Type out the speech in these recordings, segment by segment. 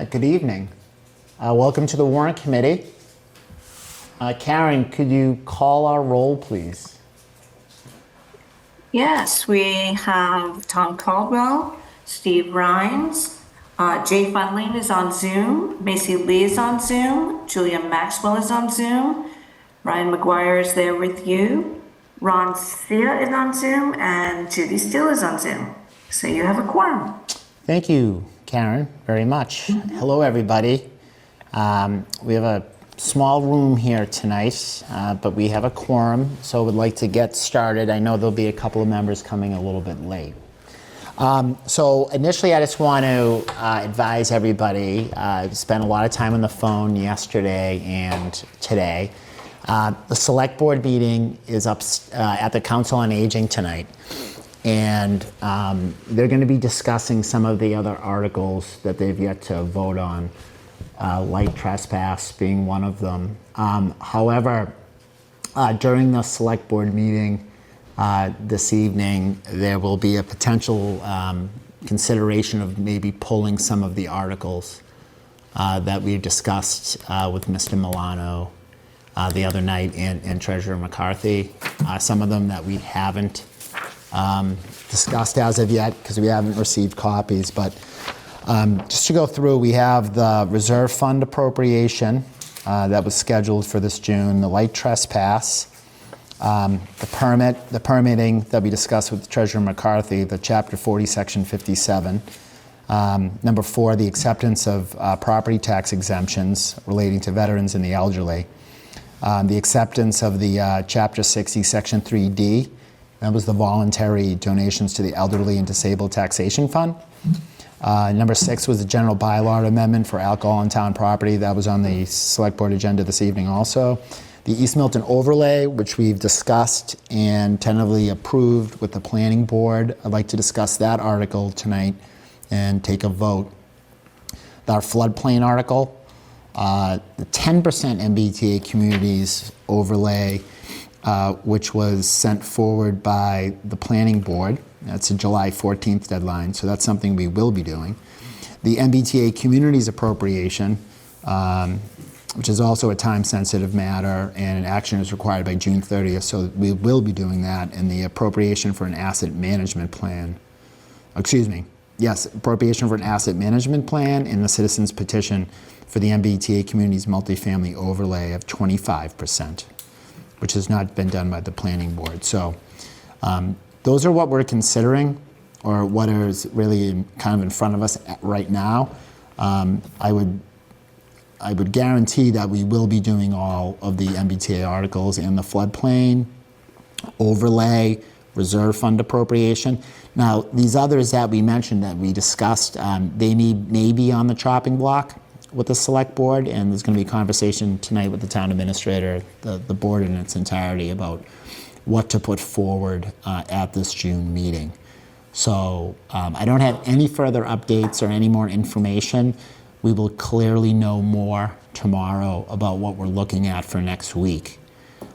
Good evening. Welcome to the Warrant Committee. Karen, could you call our roll, please? Yes, we have Tom Caldwell, Steve Rhines, Jay Funling is on Zoom, Macy Lee is on Zoom, Julia Maxwell is on Zoom, Ryan McGuire is there with you, Ron Sia is on Zoom, and Judy Steele is on Zoom. So you have a quorum. Thank you, Karen, very much. Hello, everybody. We have a small room here tonight, but we have a quorum, so we'd like to get started. I know there'll be a couple of members coming a little bit late. So initially, I just want to advise everybody, I spent a lot of time on the phone yesterday and today. The select board meeting is up at the Council on Aging tonight, and they're going to be discussing some of the other articles that they've yet to vote on, light trespass being one of them. However, during the select board meeting this evening, there will be a potential consideration of maybe pulling some of the articles that we discussed with Mr. Milano the other night and Treasurer McCarthy. Some of them that we haven't discussed as of yet because we haven't received copies, but just to go through, we have the reserve fund appropriation that was scheduled for this June, the light trespass, the permitting that we discussed with Treasurer McCarthy, the Chapter 40, Section 57. Number 4, the acceptance of property tax exemptions relating to veterans and the elderly. The acceptance of the Chapter 60, Section 3D. That was the voluntary donations to the elderly and disabled taxation fund. Number 6 was the general bylaw amendment for alcohol on town property. That was on the select board agenda this evening also. The East Milton overlay, which we've discussed and tentatively approved with the planning board. I'd like to discuss that article tonight and take a vote. Our floodplain article, the 10% MBTA communities overlay, which was sent forward by the planning board. That's a July 14th deadline, so that's something we will be doing. The MBTA communities appropriation, which is also a time-sensitive matter, and an action is required by June 30th, so we will be doing that. And the appropriation for an asset management plan, appropriation for an asset management plan and the citizens petition for the MBTA communities multifamily overlay of 25%, which has not been done by the planning board. So those are what we're considering, or what is really kind of in front of us right now. I would guarantee that we will be doing all of the MBTA articles and the floodplain, overlay, reserve fund appropriation. Now, these others that we mentioned that we discussed, they may be on the chopping block with the select board, and there's going to be a conversation tonight with the town administrator, the board in its entirety, about what to put forward at this June meeting. So I don't have any further updates or any more information. We will clearly know more tomorrow about what we're looking at for next week.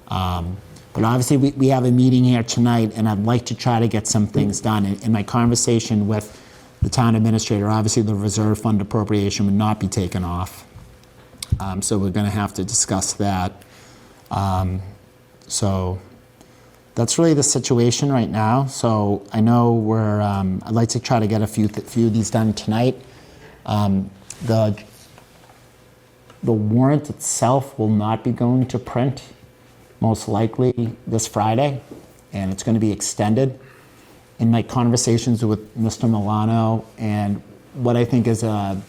But obviously we have a meeting here tonight, and I'd like to try to get some things done. In my conversation with the town administrator, obviously the reserve fund appropriation would not be taken off. So we're going to have to discuss that. So that's really the situation right now. So I know I'd like to try to get a few of these done tonight. The warrant itself will not be going to print, most likely this Friday, and it's going to be extended. In my conversations with Mr. Milano, and what I think is a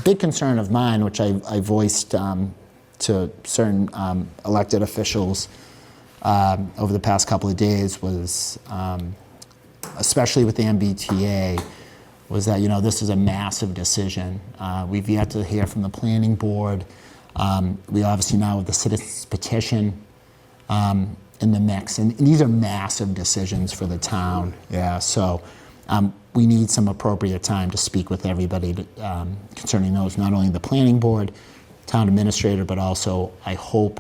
big concern of mine, which I voiced to certain elected officials over the past couple of days, was especially with the MBTA, was that this is a massive decision. We've yet to hear from the planning board. We obviously now have the citizens petition in the mix, and these are massive decisions for the town. Yeah, so we need some appropriate time to speak with everybody concerning those, not only the planning board, town administrator, but also I hope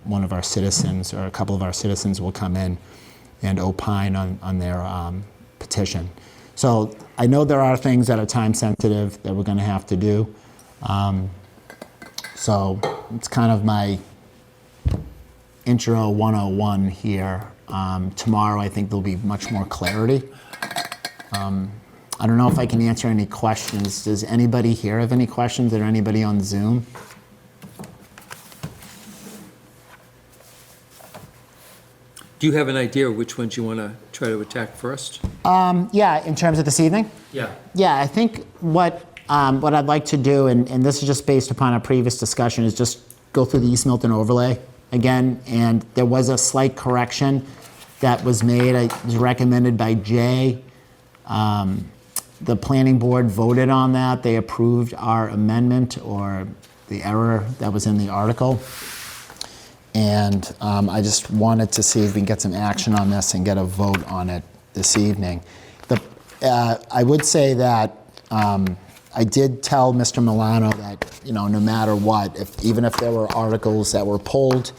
one of our citizens or a couple of our citizens will come in and opine on their petition. So I know there are things that are time sensitive that we're going to have to do. So it's kind of my intro 101 here. Tomorrow I think there'll be much more clarity. I don't know if I can answer any questions. Does anybody here have any questions, or anybody on Zoom? Do you have an idea of which ones you want to try to attack first? Yeah, in terms of this evening? Yeah. Yeah, I think what I'd like to do, and this is just based upon a previous discussion, is just go through the East Milton overlay again. And there was a slight correction that was made. It was recommended by Jay. The planning board voted on that. They approved our amendment, or the error that was in the article. And I just wanted to see if we can get some action on this and get a vote on it this evening. I would say that I did tell Mr. Milano that, no matter what, even if there were articles that were pulled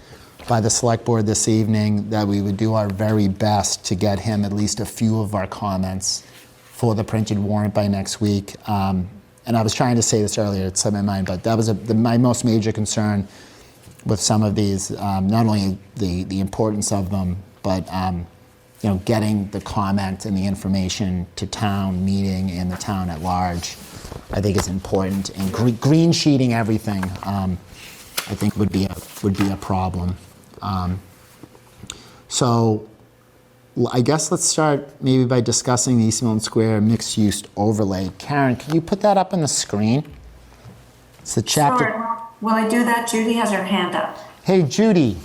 by the select board this evening, that we would do our very best to get him at least a few of our comments for the printed warrant by next week. And I was trying to say this earlier, it slipped my mind, but that was my most major concern with some of these, not only the importance of them, but getting the comment and the information to town meeting and the town at large, I think is important. And green sheeting everything, I think would be a problem. So I guess let's start maybe by discussing the East Milton Square mixed-use overlay. Karen, can you put that up on the screen? It's the chapter. Sure. While I do that, Judy has her hand up. Hey, Judy.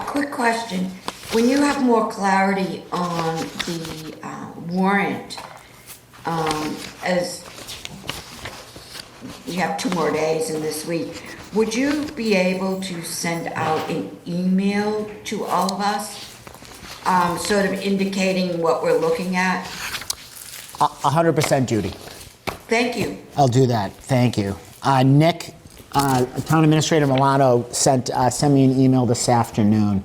Quick question. When you have more clarity on the warrant, as we have 2 more days in this week, would you be able to send out an email to all of us, sort of indicating what we're looking at? 100% Judy. Thank you. I'll do that. Thank you. Nick, Town Administrator Milano sent me an email this afternoon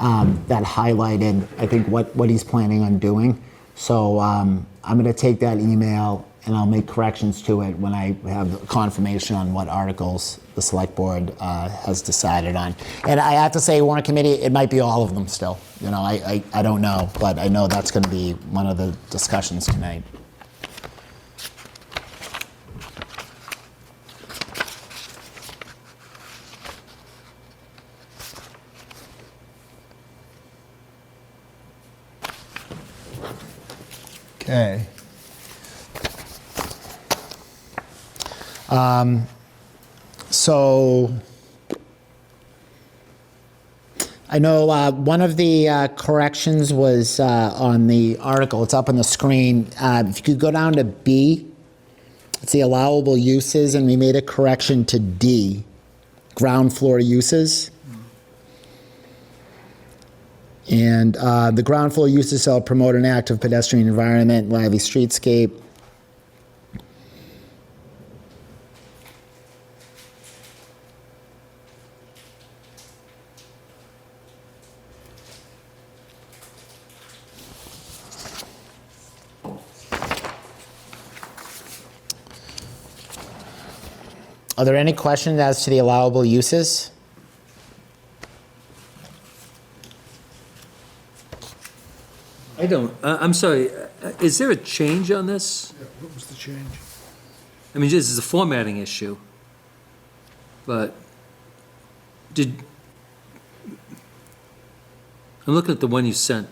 that highlighted, I think, what he's planning on doing. So I'm going to take that email and I'll make corrections to it when I have confirmation on what articles the select board has decided on. And I have to say, Warrant Committee, it might be all of them still. I don't know, but I know that's going to be one of the discussions tonight. Okay. So I know one of the corrections was on the article. It's up on the screen. If you could go down to B, it's the allowable uses, and we made a correction to D, ground floor uses. And the ground floor uses shall promote an active pedestrian environment, lively streetscape. Are there any questions as to the allowable uses? I don't, I'm sorry, is there a change on this? What was the change? I mean, this is a formatting issue, but I'm looking at the one you sent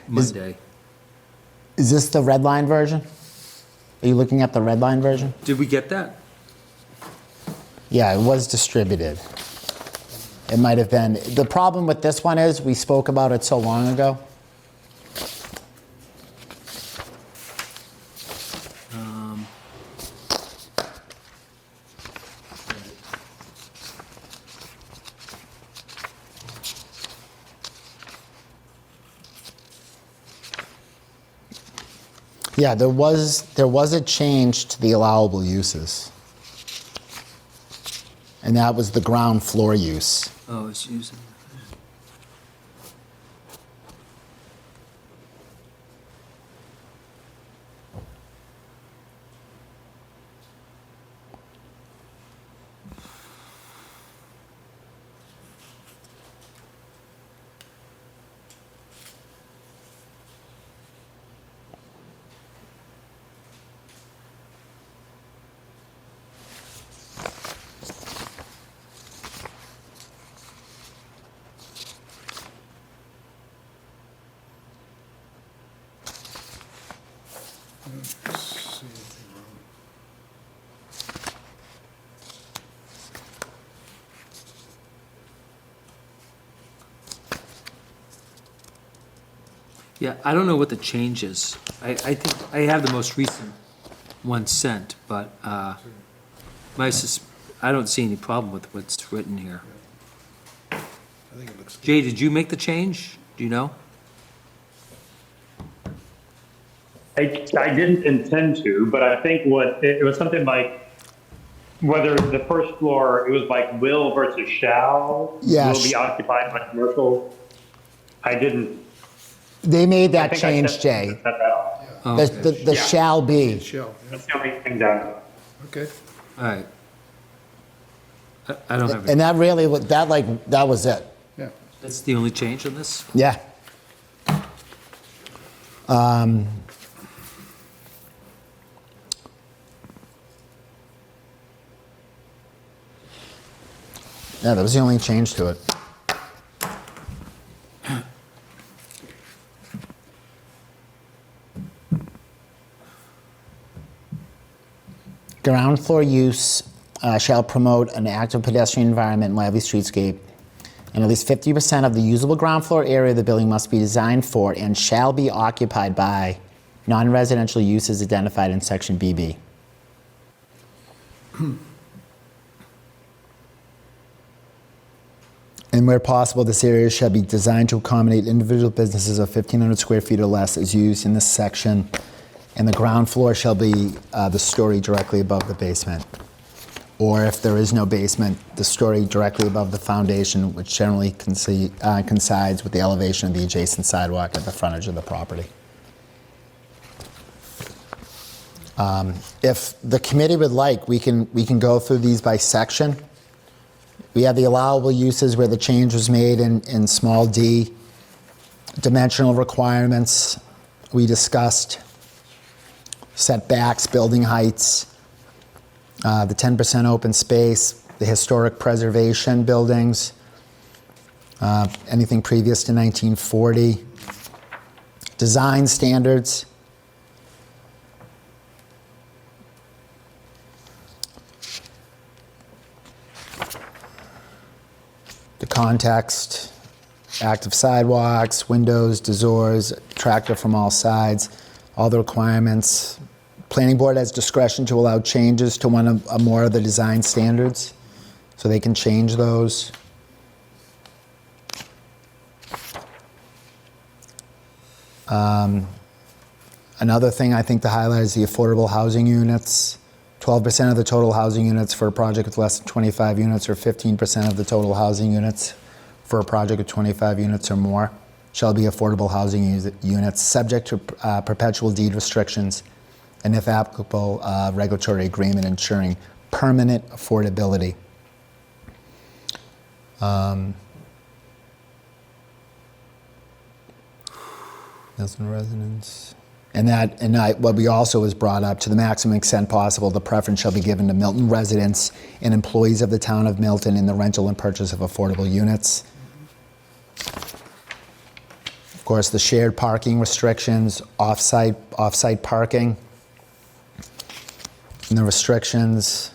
Monday. Is this the red line version? Are you looking at the red line version? Did we get that? Yeah, it was distributed. It might have been. The problem with this one is we spoke about it so long ago. Yeah, there was a change to the allowable uses. And that was the ground floor use. Oh, it's using. Yeah, I don't know what the change is. I think, I have the most recent one sent, but, I don't see any problem with what's written here. I think it looks. Jay, did you make the change? Do you know? I didn't intend to, but I think it was something like whether the first floor, it was like will versus shall. Yes. Will be occupied by commercial. I didn't. They made I that think I change, set Jay. that out. Oh, The, okay. the Yeah. shall be. Shell, That's the only thing down. okay. All right. I don't have, And it. that really, that was it. Yeah. That's the only change on this? Yeah. Yeah, that was the only change to it. Ground floor use shall promote an active pedestrian environment and lively streetscape. And at least 50% of the usable ground floor area of the building must be designed for and shall be occupied by non-residential uses identified in section BB. And where possible, this area shall be designed to accommodate individual businesses of 1,500 square feet or less as used in this section. And the ground floor shall be the story directly above the basement. Or if there is no basement, the story directly above the foundation, which generally coincides with the elevation of the adjacent sidewalk at the frontage of the property. If the committee would like, we can go through these by section. We have the allowable uses where the change was made in small d. Dimensional requirements we discussed. Setbacks, building heights, the 10% open space, the historic preservation buildings, anything previous to 1940, design standards, the context, active sidewalks, windows, doors, tractor from all sides, all the requirements. Planning board has discretion to allow changes to one or more of the design standards, so they can change those. Another thing I think to highlight is the affordable housing units. 12% of the total housing units for a project with less than 25 units, or 15% of the total housing units for a project with 25 units or more shall be affordable housing units, subject to perpetual deed restrictions, and if applicable, regulatory agreement ensuring permanent affordability. Milton residents. What we also was brought up, to the maximum extent possible, the preference shall be given to Milton residents and employees of the town of Milton in the rental and purchase of affordable units. Of course, the shared parking restrictions, off-site parking, and the restrictions.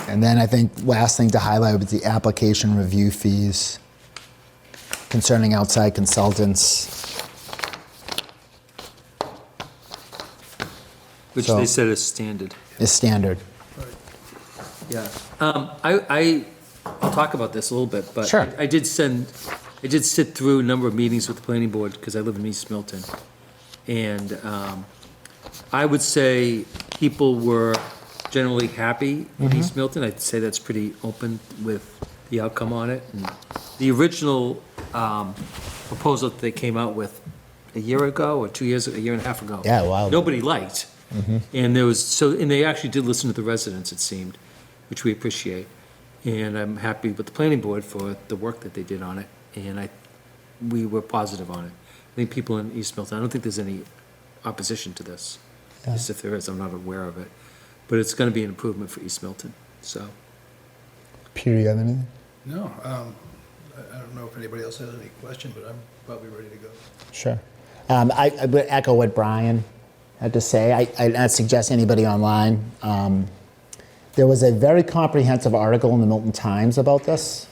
And then I think last thing to highlight was the application review fees concerning outside consultants. Which So- they said is standard. Is standard. Yeah. I'll talk about this a little bit, but Sure. I did sit through a number of meetings with the planning board because I live in East Milton. And I would say people were generally happy in East Milton. I'd say that's pretty open with the outcome on it. And the original proposal that they came out with a year ago or 2 years, a year and a half ago. Yeah, a while ago. Nobody liked. And and they actually did listen to the residents, it seemed, which we appreciate. And I'm happy with the planning board for the work that they did on it. And we were positive on it. I think people in East Milton, I don't think there's any opposition to this. Just if there is, I'm not aware of it. But it's gonna be an improvement for East Milton, so. Peter, you have anything? No, I don't know if anybody else has any question, but I'm probably ready to go. Sure. I would echo what Brian had to say. I'd suggest anybody online. There was a very comprehensive article in the Milton Times about this,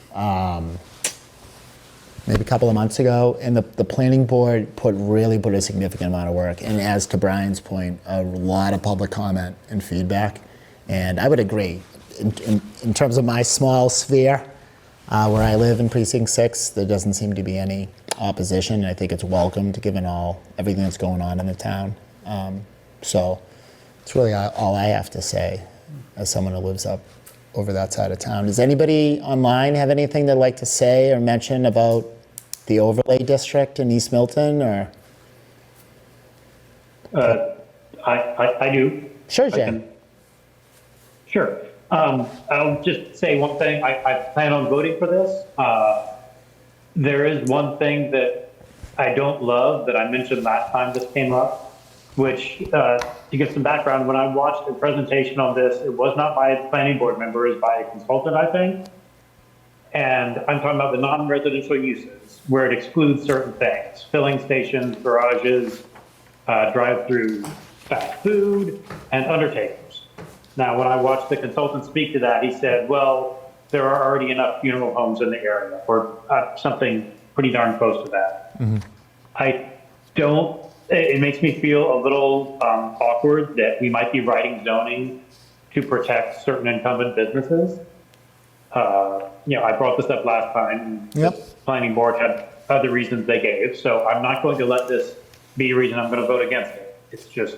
maybe a couple of months ago, and the planning board really put a significant amount of work. And as to Brian's point, a lot of public comment and feedback. And I would agree. In terms of my small sphere, where I live in Precinct 6, there doesn't seem to be any opposition, and I think it's welcomed given everything that's going on in the town. So it's really all I have to say as someone who lives up over that side of town. Does anybody online have anything they'd like to say or mention about the overlay district in East Milton, or? I do. Sure, I Jay. can- Sure. I'll just say one thing. I plan on voting for this. There is one thing that I don't love that I mentioned last time this came up, which, to give some background, when I watched the presentation on this, it was not by a planning board member, it was by a consultant, I think. And I'm talking about the non-residential uses, where it excludes certain things: filling stations, garages, drive-through fast food, and undertakers. Now, when I watched the consultant speak to that, he said, well, there are already enough funeral homes in the area, or something pretty darn close to that. It makes me feel a little awkward that we might be writing zoning to protect certain incumbent businesses. I brought this up last time. Yep. The planning board had other reasons they gave, so I'm not going to let this be a reason I'm going to vote against it. It's just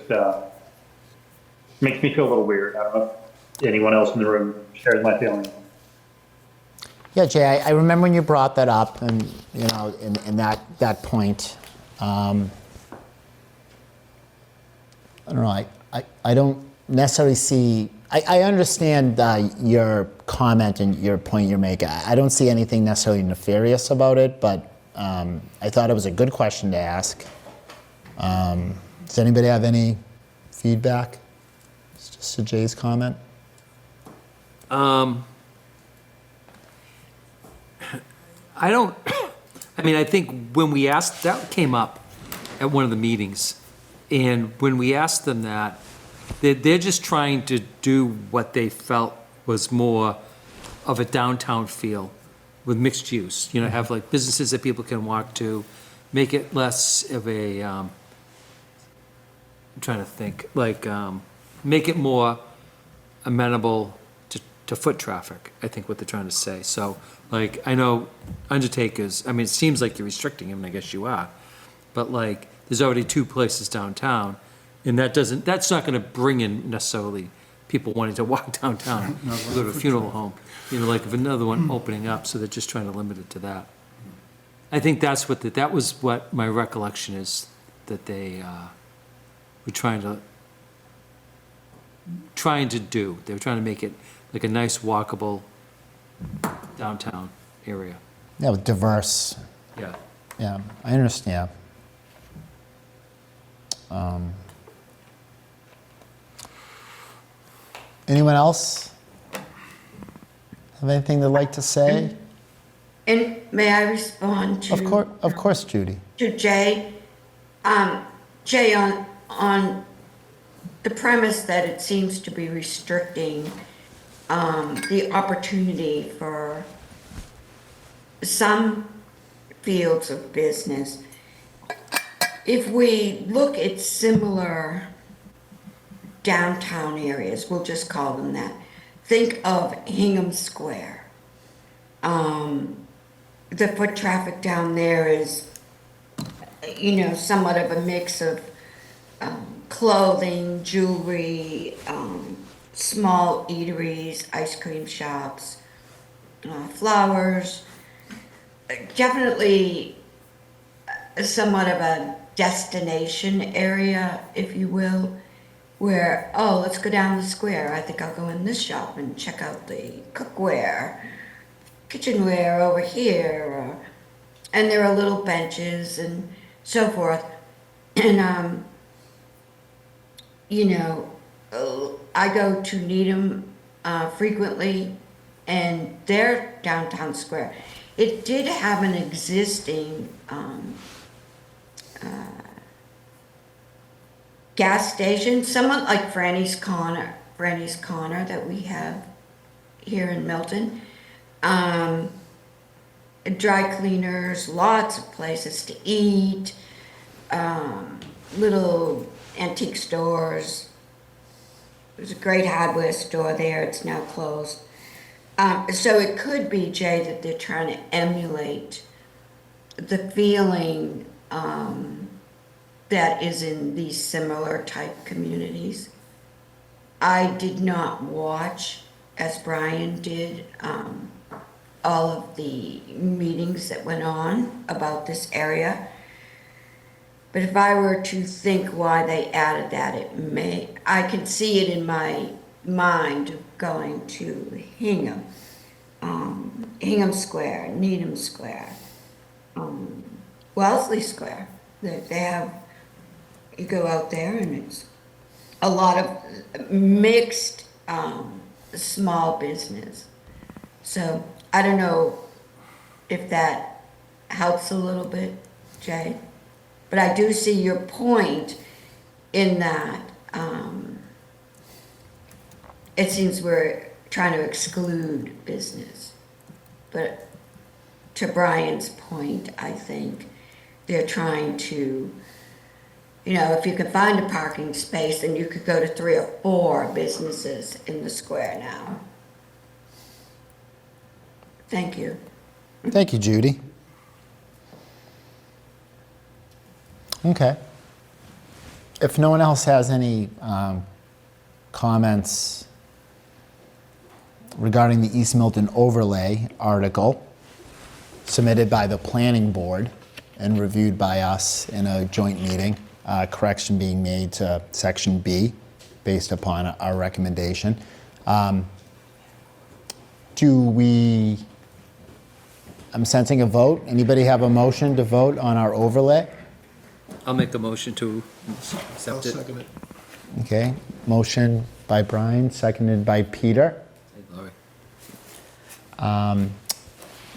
makes me feel a little weird. I don't know if anyone else in the room shares my feelings. Yeah, Jay, I remember when you brought that up, and in that point. I don't know. I don't necessarily see. I understand your comment and your point you're making. I don't see anything necessarily nefarious about it, but I thought it was a good question to ask. Does anybody have any feedback? Just to Jay's comment. I think when we asked, that came up at one of the meetings, and when we asked them that, they're just trying to do what they felt was more of a downtown feel with mixed use, have like businesses that people can walk to, make it less of a, I'm trying to think, make it more amenable to foot traffic, I think what they're trying to say. So, I know undertakers, it seems like you're restricting them, and I guess you are, but there's already 2 places downtown, and that's not gonna bring in necessarily people wanting to walk downtown, go to a funeral home, if another one opening up, so they're just trying to limit it to that. I think that was what my recollection is, that they were trying to do. They were trying to make it like a nice walkable downtown area. Yeah, with diverse. Yeah. Yeah, I understand. Anyone else have anything they'd like to say? And may I respond to? Of course, Judy. To Jay? Jay, on the premise that it seems to be restricting the opportunity for some fields of business, if we look at similar downtown areas, we'll just call them that. Think of Hingham Square. The foot traffic down there is, somewhat of a mix of clothing, jewelry, small eateries, ice cream shops, flowers. Definitely somewhat of a destination area, if you will, where, let's go down the square. I think I'll go in this shop and check out the cookware, kitchenware over here. And there are little benches and so forth. And, you know, I go to Needham frequently, and their downtown square, it did have an existing gas station, somewhat like Franny's Corner that we have here in Milton. Dry cleaners, lots of places to eat, little antique stores. There's a great hardware store there, it's now closed. So it could be, Jay, that they're trying to emulate the feeling that is in these similar type communities. I did not watch, as Brian did, all of the meetings that went on about this area. But if I were to think why they added that, I can see it in my mind of going to Hingham, Hingham Square, Needham Square, Wellesley Square. They have, you go out there and it's a lot of mixed small business. So I don't know if that helps a little bit, Jay, but I do see your point in that it seems we're trying to exclude business. But to Brian's point, I think they're trying to, you know, if you could find a parking space, then you could go to 3 or 4 businesses in the square now. Thank you. Thank you, Judy. Okay. If no one else has any comments regarding the East Milton overlay article submitted by the planning board and reviewed by us in a joint meeting, correction being made to section B based upon our recommendation. I'm sensing a vote. Anybody have a motion to vote on our overlay? I'll make the motion to I'll accept it. second it. Okay, motion by Brian, seconded by Peter. Hey, Laurie.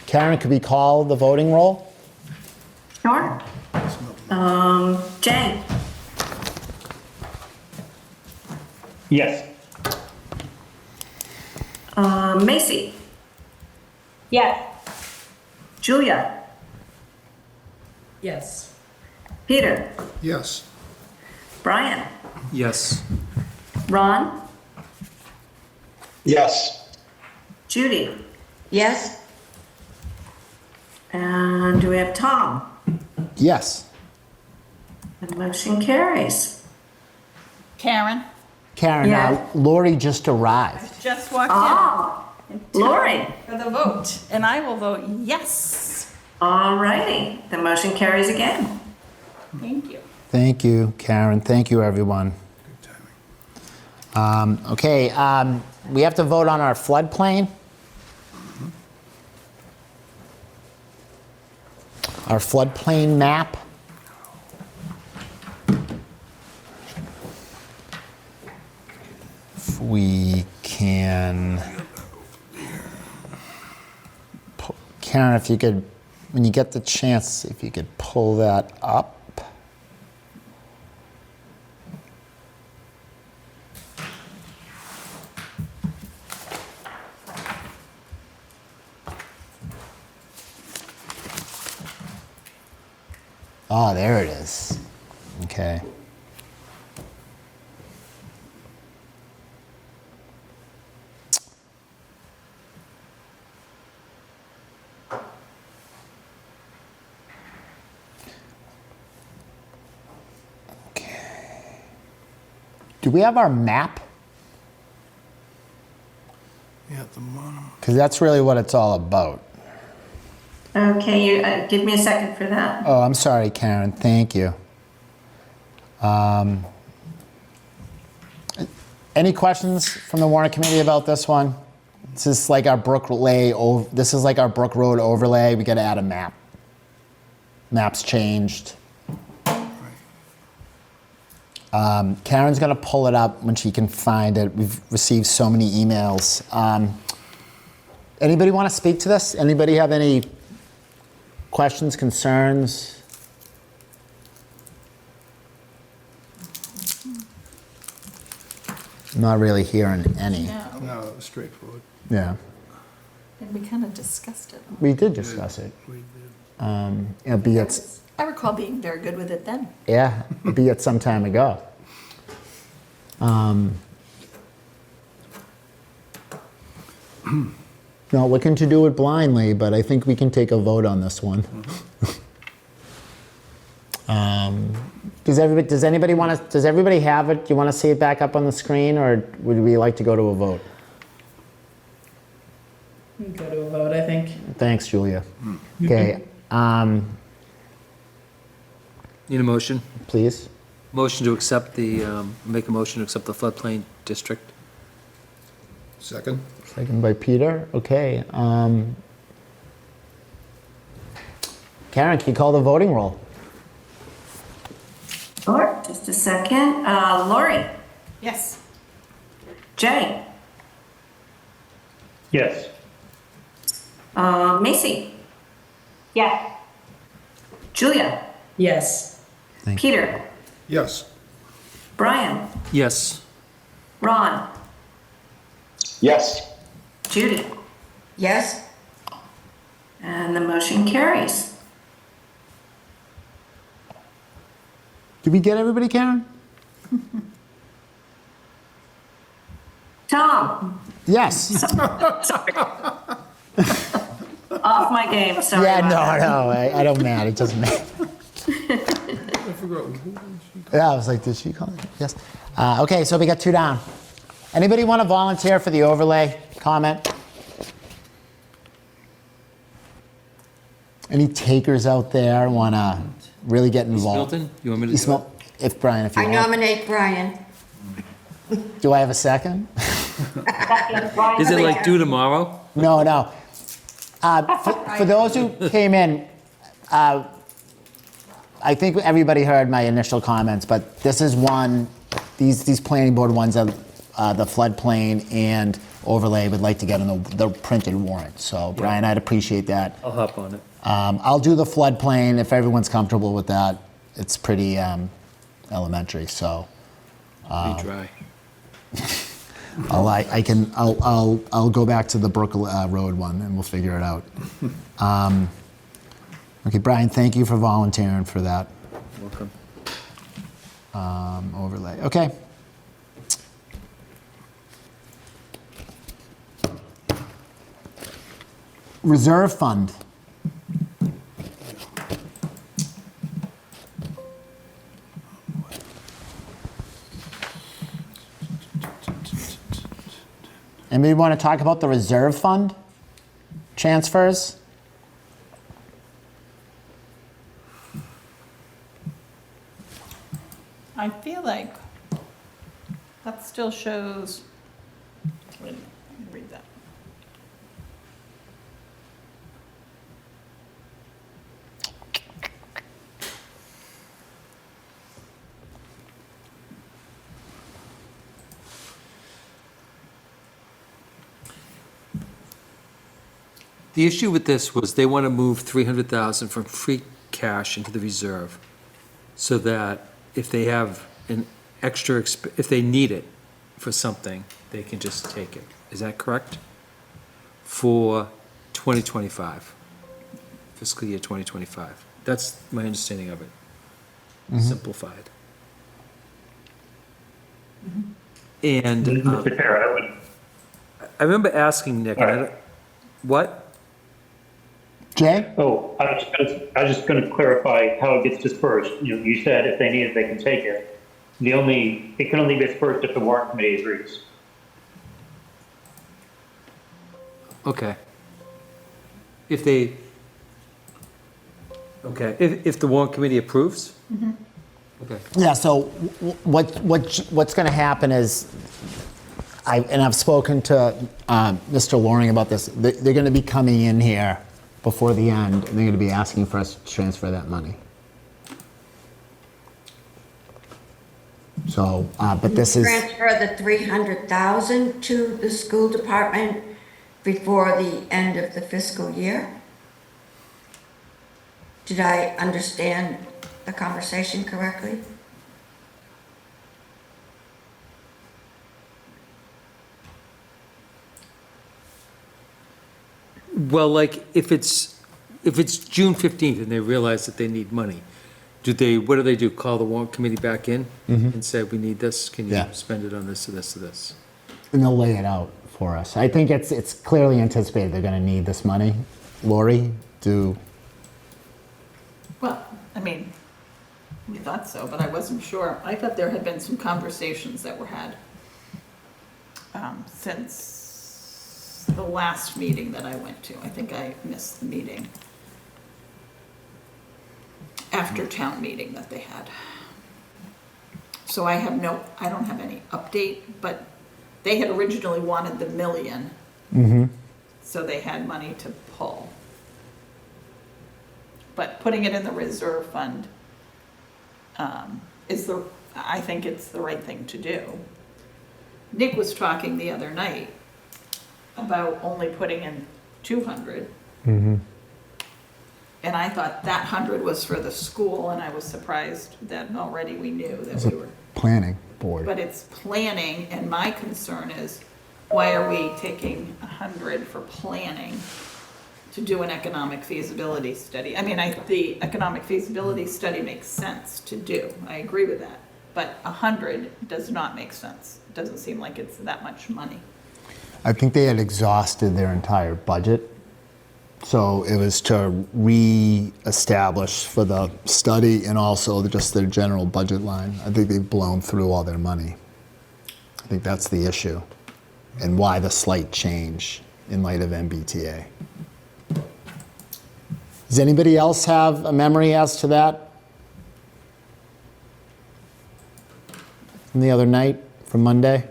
Karen, could we call the voting roll? Sure. Jay, Yes. Macy, Yes. Julia, Yes. Peter, Yes. Brian, Yes. Ron, Yes. Judy, Yes? and do we have Tom? Yes. The motion carries. Karen, Karen, Yeah. Lori just arrived. just walked Oh, in. Lori. For the vote, and I will vote yes. All righty, the motion carries again. Thank you. Thank you, Karen. Thank you, everyone. Okay, we have to vote on our floodplain. Our floodplain map. If we can, Karen, if you could, when you get the chance, if you could pull that up. Oh, there it is. Okay. Do we have our map? Yeah, at the bottom. Because that's really what it's all about. Okay, you give me a second for that. Oh, I'm sorry, Karen. Thank you. Any questions from the Warrant Committee about this one? This is like our this is like our Brook Road overlay. We got to add a map. Map's changed. Karen's going to pull it up when she can find it. We've received so many emails. Anybody want to speak to this? Anybody have any questions, concerns? Not really hearing any. No, No, it was straightforward. Yeah, and we kind of discussed it. we did discuss it. We did. It'll be at, I recall being very good with it then. yeah, it'll be at some time ago. Not looking to do it blindly, but I think we can take a vote on this one. Does anybody want to? Does everybody have it? Do you want to see it back up on the screen, or would we like to go to a vote? Go to a vote, I think. Thanks, Julia. Okay, Need a motion? please. Motion to accept the, make a motion to accept the floodplain district. Second? Second by Peter. Okay. Karen, can you call the voting roll? Sure, just a second. Lori, Yes. Jay, Yes. Macy, Yeah. Julia, Yes. Peter, Yes. Brian, Yes. Ron, Yes. Judy, Yes? and the motion carries. Did we get everybody, Karen? Tom, Yes. off my game, sorry. Yeah, about no, that. I don't matter. It doesn't matter. I forgot who Yeah, I was like, did she call it? Yes. Okay, so we got 2 down. Anybody want to volunteer for the overlay comment? Any takers out there want to really get involved? Milton, you want me to East do it? Mil- If Brian, if you I want. nominate Brian. Do I have a second? Is it like due tomorrow? No, no. For those who came in, I think everybody heard my initial comments, but this is one, these planning board ones are the floodplain and overlay would like to get on the printed warrant. So Brian, I'd appreciate that. I'll hop on it. I'll do the floodplain if everyone's comfortable with that. It's pretty elementary, so Be dry. I'll go back to the Brook Road one and we'll figure it out. Okay, Brian, thank you for volunteering for that Welcome. overlay. Okay. Reserve fund. Anybody want to talk about the reserve fund transfers? I feel like that still shows, wait a minute, let me read that. The issue with this was they want to move 300,000 from free cash into the reserve so that if they have an extra, if they need it for something, they can just take it. Is that correct? For 2025, fiscal year 2025. That's my understanding of it, simplified. And Mr. Chair, I would, I remember asking Nick, and I don't- what? Jay? I was just gonna clarify how it gets dispersed. You said if they need it, they can take it. It can only be dispersed if the warrant committee agrees. Okay. If they, okay, if the warrant committee approves? Okay. Yeah, so what's going to happen is, I've spoken to Mr. Loring about this, they're going to be coming in here before the end, and they're going to be asking for us to transfer that money. So, but this is, Transfer the 300,000 to the school department before the end of the fiscal year? Did I understand the conversation correctly? Well, like, if it's June 15th and they realize that they need money, what do they do? Call the warrant committee back in and say, we need this, can you Yeah. spend it on this or this or this? and they'll lay it out for us. I think it's clearly anticipated they're gonna need this money. Lori, Well, I mean, we thought so, but I wasn't sure. I thought there had been some conversations that were had since the last meeting that I went to. I think I missed the meeting after town meeting that they had. So I don't have any update, but they had originally wanted the million. So they had money to pull. But putting it in the reserve fund I think it's the right thing to do. Nick was talking the other night about only putting in 200. And I thought that 100 was for the school, and I was surprised that already we knew that we were. planning board. But it's planning, and my concern is, why are we taking 100 for planning to do an economic feasibility study? I mean, the economic feasibility study makes sense to do, I agree with that. But 100 does not make sense. It doesn't seem like it's that much money. I think they had exhausted their entire budget. So it was to re-establish for the study and also just their general budget line. I think they've blown through all their money. I think that's the issue and why the slight change in light of MBTA. Does anybody else have a memory as to that? From the other night, from Monday?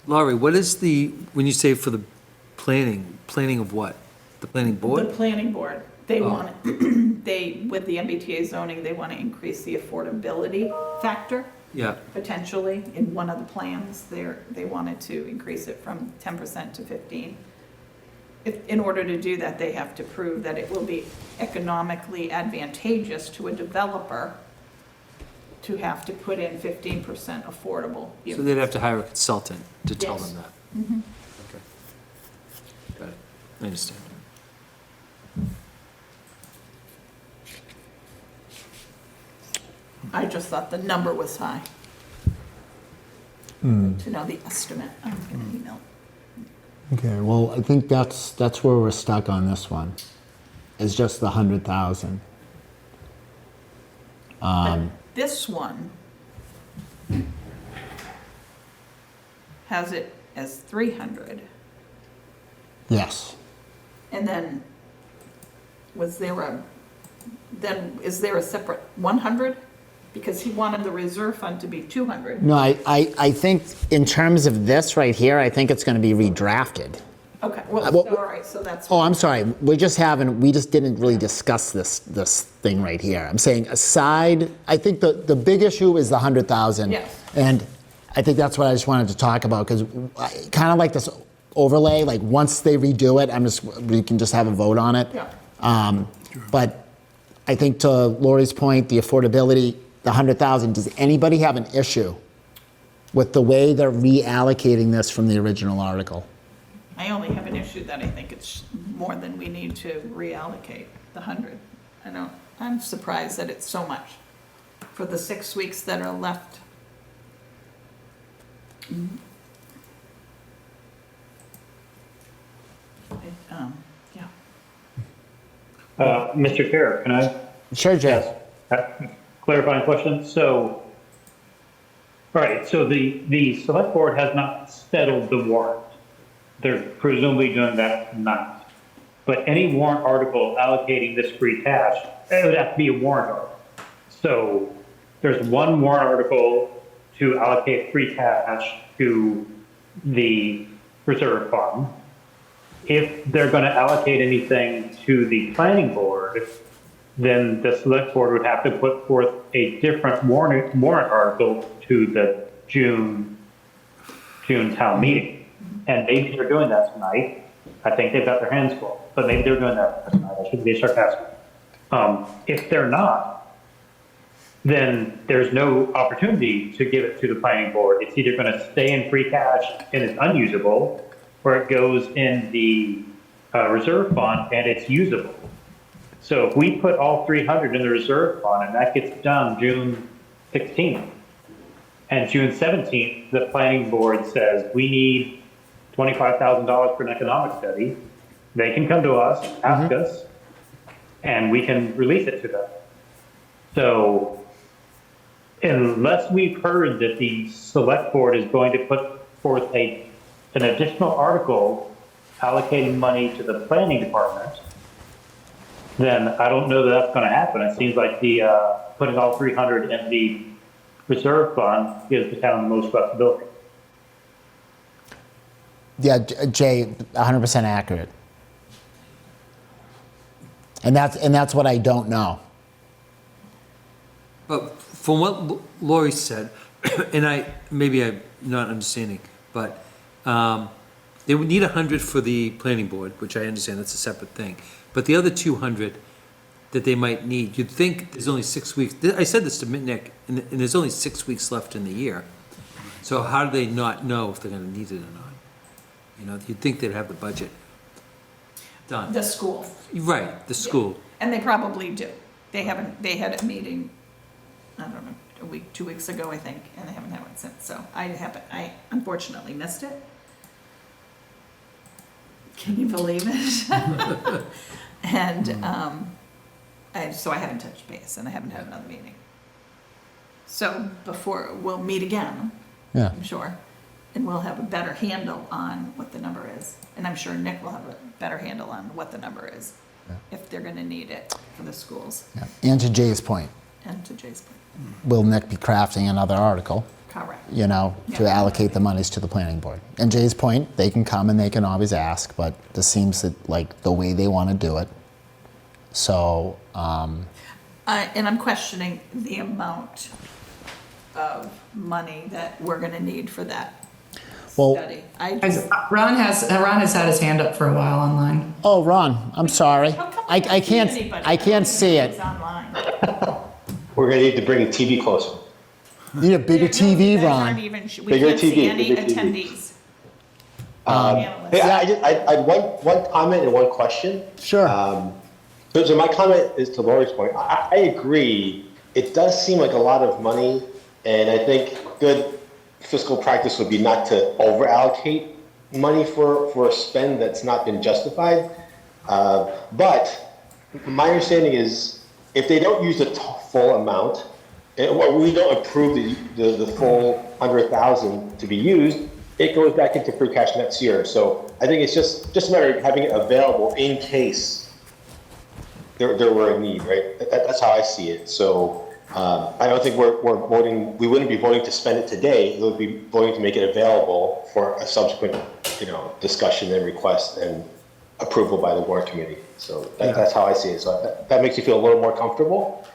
Laurie, what is when you say for the planning of what? The planning The board? planning board, they want, with the MBTA zoning, they want to increase the affordability factor. Yeah, Potentially, in one of the plans, they wanted to increase it from 10% to 15%. In order to do that, they have to prove that it will be economically advantageous to a developer to have to put in 15% affordable so units. they'd have to hire a consultant to tell Yes. them that. Okay. Got it, I understand. I just thought the number was high. To know the estimate, I'm gonna email. Okay, well, I think that's where we're stuck on this one, is just the 100,000. But this one has it as 300, Yes. and then is there a separate 100? Because he wanted the reserve fund to be 200. No, I think in terms of this right here, I think it's going to be redrafted. Okay, well, well, all right, so that's. Oh, I'm sorry. We just didn't really discuss this thing right here. I'm saying aside, I think the big issue is the 100,000. Yes. And I think that's what I just wanted to talk about because kind of like this overlay, like once they redo it, we can just have a vote on it. Yeah. But I think to Lori's point, the affordability, the 100,000, does anybody have an issue with the way they're reallocating this from the original article? I only have an issue that I think it's more than we need to reallocate, the 100. I'm surprised that it's so much for the 6 weeks that are left. Yeah. Mr. Chair, can I Sure, Jeff. clarifying question? So, all right, so the select board has not settled the warrant. They're presumably doing that tonight. But any warrant article allocating this free cash, it would have to be a warrant article. So there's one warrant article to allocate free cash to the reserve fund. If they're going to allocate anything to the planning board, then the select board would have to put forth a different warrant article to the June town meeting. And maybe they're doing that tonight. I think they've got their hands full, but maybe they're doing that tonight. I shouldn't be sarcastic. If they're not, then there's no opportunity to give it to the planning board. It's either going to stay in free cash and it's unusable, or it goes in the reserve fund and it's usable. So if we put all 300 in the reserve fund and that gets done June 16th, and June 17th, the planning board says, we need $25,000 for an economic study, they can come to us, ask us, and we can release it to them. So unless we've heard that the select board is going to put forth an additional article allocating money to the planning department, then I don't know that that's going to happen. It seems like the putting all 300 in the reserve fund gives the town the most flexibility. Yeah, Jay, 100% accurate. And that's what I don't know. But from what Lori said, and maybe I'm not understanding, but they would need 100 for the planning board, which I understand, that's a separate thing. But the other 200 that they might need, you'd think there's only 6 weeks. I said this to Nick, and there's only 6 weeks left in the year. So how do they not know if they're gonna need it or not? You know, you'd think they'd have the budget done. The school. Right, the school. And they probably do. They had a meeting, I don't know, a week, 2 weeks ago, I think, and they haven't had one since. So I unfortunately missed it. Can you believe it? And so I haven't touched base, and I haven't had another meeting. So before, we'll meet again, Yeah. I'm sure, and we'll have a better handle on what the number is. And I'm sure Nick will have a better handle on what the number is, if they're gonna need it for the schools. Yeah. And to Jay's point, And to Jay's point, will Nick be crafting another article, correct. you know, to Yeah. allocate the monies to the planning board? And Jay's point, they can come and they can always ask, but this seems like the way they want to do it. So, And I'm questioning the amount of money that we're gonna need for that well, study. Ron has had his hand up for a while online. oh, Ron, I'm sorry. How come I we can't see can't, anybody? I can't see It's it. online. We're gonna need to bring the TV closer. Need a bigger You TV, guys Ron. aren't even- We Bigger can't see TV, any bigger TV. attendees. Hey, Analysts. I had one comment and one question. Sure. So my comment is to Lori's point. I agree. It does seem like a lot of money, and I think good fiscal practice would be not to over allocate money for a spend that's not been justified. But my understanding is if they don't use the full amount, or we don't approve the full 100,000 to be used, it goes back into free cash next year. So I think it's just a matter of having it available in case there were a need, right? That's how I see it. So I don't think we're voting. We wouldn't be voting to spend it today. We would be voting to make it available for a subsequent, discussion and request and approval by the Warrant Committee. So that's how I see it. So that makes you feel a little more comfortable.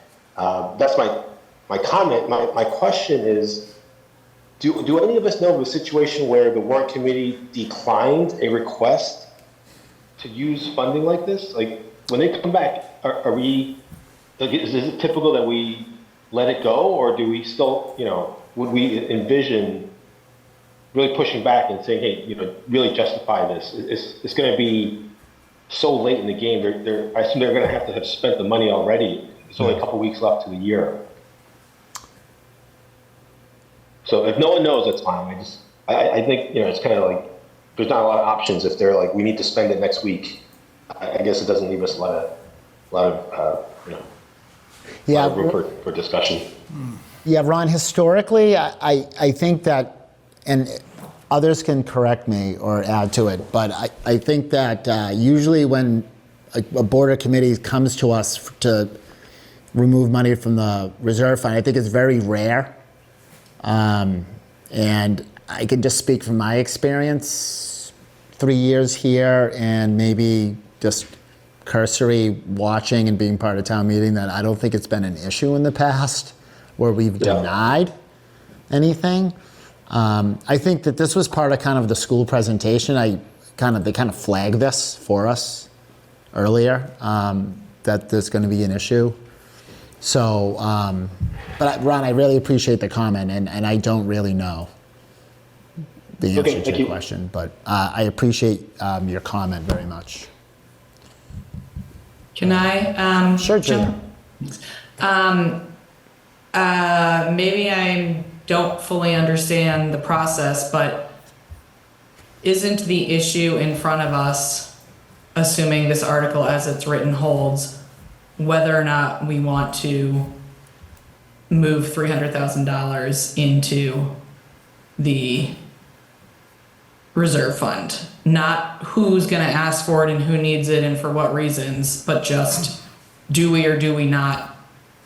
That's my comment. My question is, do any of us know of a situation where the Warrant Committee declined a request to use funding like this? Like when they come back, are we? Like, is it typical that we let it go, or do we still, would we envision really pushing back and saying, hey, really justify this? It's going to be so late in the game. I assume they're going to have spent the money already. There's only a couple weeks left to the year. So if no one knows, that's fine. I think, it's kind of like there's not a lot of options. If they're like, we need to spend it next week, I guess it doesn't leave us a lot of room for discussion. Yeah, Ron, historically, I think that, and others can correct me or add to it, but I think that usually when a board or committee comes to us to remove money from the reserve fund, I think it's very rare And I can just speak from my experience, 3 years here and maybe just cursory watching and being part of town meeting, that I don't think it's been an issue in the past where we've denied anything. I think that this was part of kind of the school presentation. They kind of flagged this for us earlier, that there's going to be an issue. So, Ron, I really appreciate the comment, and I don't really know the answer to your question, but I appreciate your comment very much. Can I? Sure, jump? Maybe I don't fully understand the process, but isn't the issue in front of us, assuming this article as it's written holds, whether or not we want to move $300,000 into the reserve fund? Not who's going to ask for it and who needs it and for what reasons, but just do we or do we not?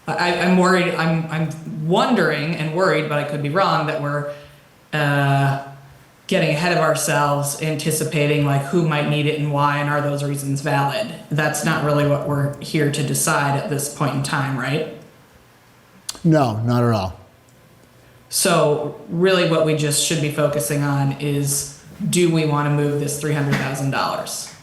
I'm worried. I'm wondering and worried, but I could be wrong, that we're getting ahead of ourselves, anticipating like who might need it and why, and are those reasons valid? That's not really what we're here to decide at this point in time, right? No, not at all. So really what we just should be focusing on is, do we want to move this $300,000?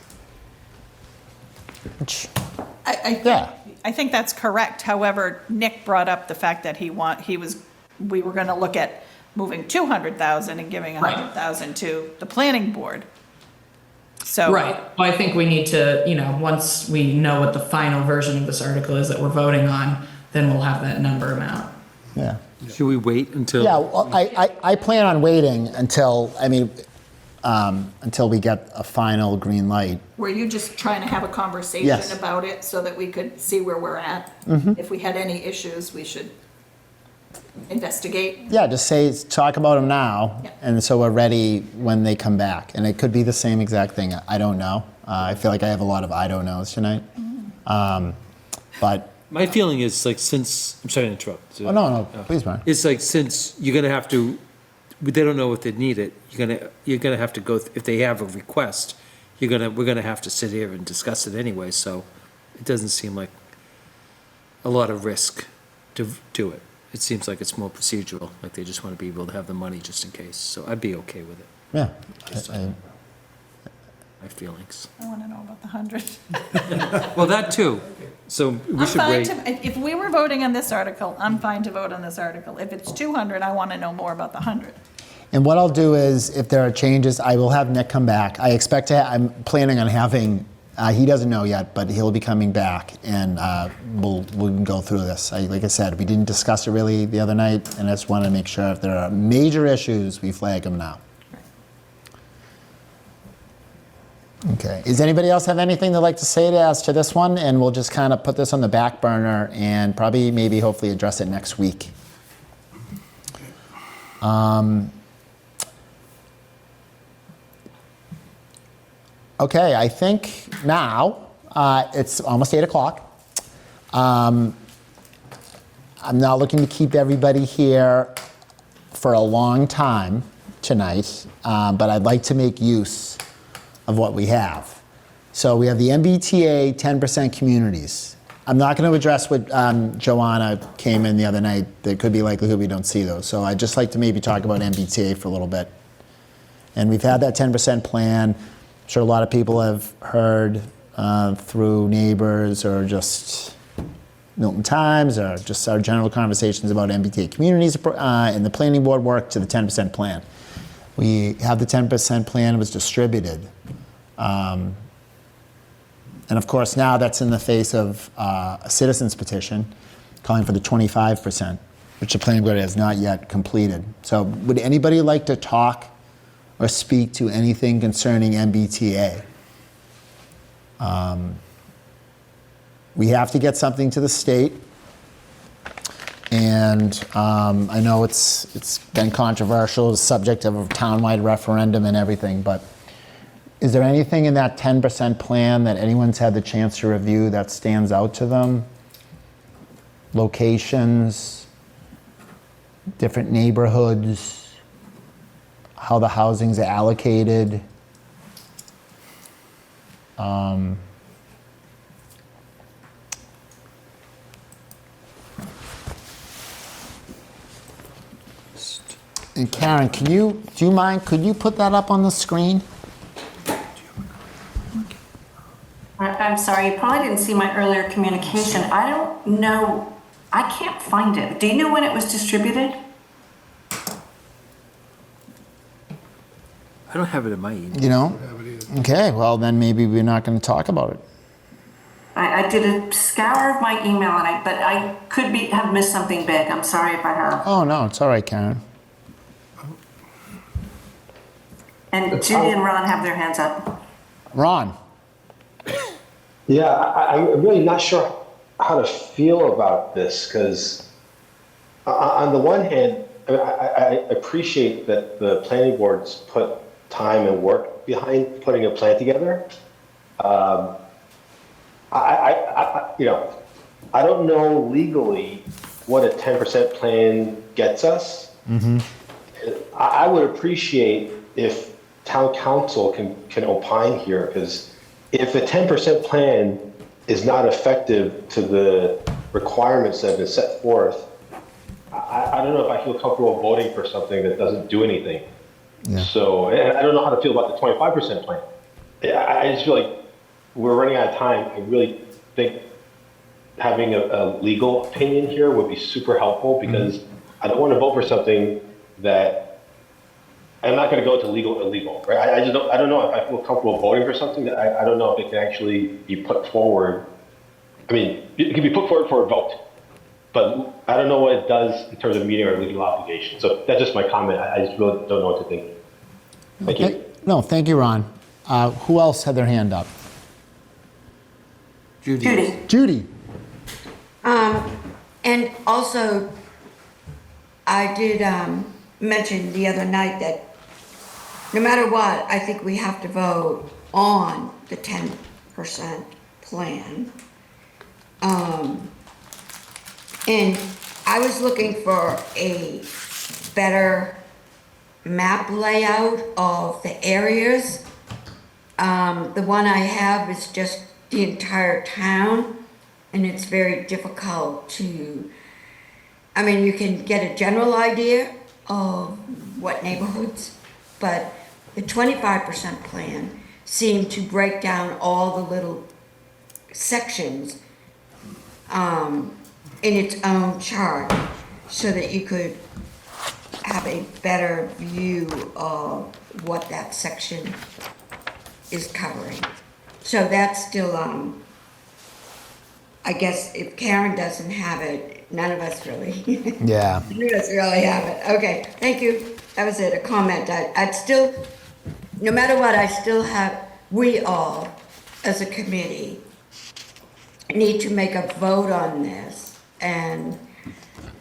I think that's correct. However, Nick brought up the fact that we were going to look at moving 200,000 and giving 100,000 to the planning board. So Right. Well, I think we need to, once we know what the final version of this article is that we're voting on, then we'll have that number amount. Yeah. Should we wait until? Yeah, well, I plan on waiting until we get a final green light. were you just trying to have a conversation Yes. about it so that we could see where we're at? If we had any issues, we should investigate? Yeah, just talk about them now, Yeah. and so we're ready when they come back. And it could be the same exact thing. I don't know. I feel like I have a lot of I don't knows tonight. But My feeling is like, since, I'm sorry to interrupt. no, please, Brian. It's like, since you're gonna have to, they don't know if they need it, you're gonna have to go, if they have a request, we're gonna have to sit here and discuss it anyway, so it doesn't seem like a lot of risk to do it. It seems like it's more procedural, like they just wanna be able to have the money just in case, so I'd be okay with it, Yeah. my feelings. I want to know about the 100. Well, that too, so we I'm should fine wait. to, if we were voting on this article, I'm fine to vote on this article. If it's 200, I want to know more about the 100. And what I'll do is, if there are changes, I will have Nick come back. I'm planning on having, he doesn't know yet, but he'll be coming back, and we'll go through this. Like I said, we didn't discuss it really the other night, and I just want to make sure if there are major issues, we flag them now. Okay. Does anybody else have anything they'd like to say as to this one? And we'll just kind of put this on the back burner and probably maybe hopefully address it next week. Okay, I think now it's almost 8 o'clock. I'm not looking to keep everybody here for a long time tonight, but I'd like to make use of what we have. So we have the MBTA 10% communities. I'm not going to address what Joanna came in the other night. There could be likelihood we don't see those. So I'd just like to maybe talk about MBTA for a little bit. And we've had that 10% plan. I'm sure a lot of people have heard through neighbors or just Milton Times or just our general conversations about MBTA communities and the planning board work to the 10% plan. We have the 10% plan, it was distributed. And of course now that's in the face of a citizen's petition calling for the 25%, which the planning board has not yet completed. So would anybody like to talk or speak to anything concerning MBTA? We have to get something to the state. And I know it's been controversial, the subject of a townwide referendum and everything, but is there anything in that 10% plan that anyone's had the chance to review that stands out to them? Locations? different neighborhoods, how the housing's allocated. And Karen, do you mind, could you put that up on the screen? I'm sorry, you probably didn't see my earlier communication. I don't know, I can't find it. Do you know when it was distributed? I don't have it in my email. You know? Have it either. Okay, well then maybe we're not going to talk about it. I did a scour of my email, but I could have missed something big. I'm sorry if I have. Oh, no, it's all right, Karen. And Judy and Ron have their hands up. Ron? Yeah, I'm really not sure how to feel about this because, on the one hand, I appreciate that the planning board's put time and work behind putting a plan together. I don't know legally what a 10% plan gets us. I would appreciate if town council can opine here, because if a 10% plan is not effective to the requirements that have been set forth, I don't know if I feel comfortable voting for something that doesn't do anything. Yeah. So, and I don't know how to feel about the 25% plan. I just feel like we're running out of time. I really think having a legal opinion here would be super helpful, because I don't want to vote for something that I'm not going to go to legal illegal, right? I don't know if I feel comfortable voting for something that I don't know if it can actually be put forward. I mean, it can be put forward for a vote, but I don't know what it does in terms of meeting our legal obligation. So that's just my comment. I just really don't know what to think. Thank you. No, thank you, Ron. Who else had their hand up? Judy. Judy? And also, I did mention the other night that no matter what, I think we have to vote on the 10% plan. And I was looking for a better map layout of the areas. The one I have is just the entire town, and it's very difficult to, I mean, you can get a general idea of what neighborhoods, but the 25% plan seemed to break down all the little sections in its own chart, so that you could have a better view of what that section is covering. So that's still, I guess if Karen doesn't have it, none of us really. Yeah. None of us really have it. Okay, thank you. That was it, a comment. I'd still, no matter what, I still have, we all, as a committee, need to make a vote on this. And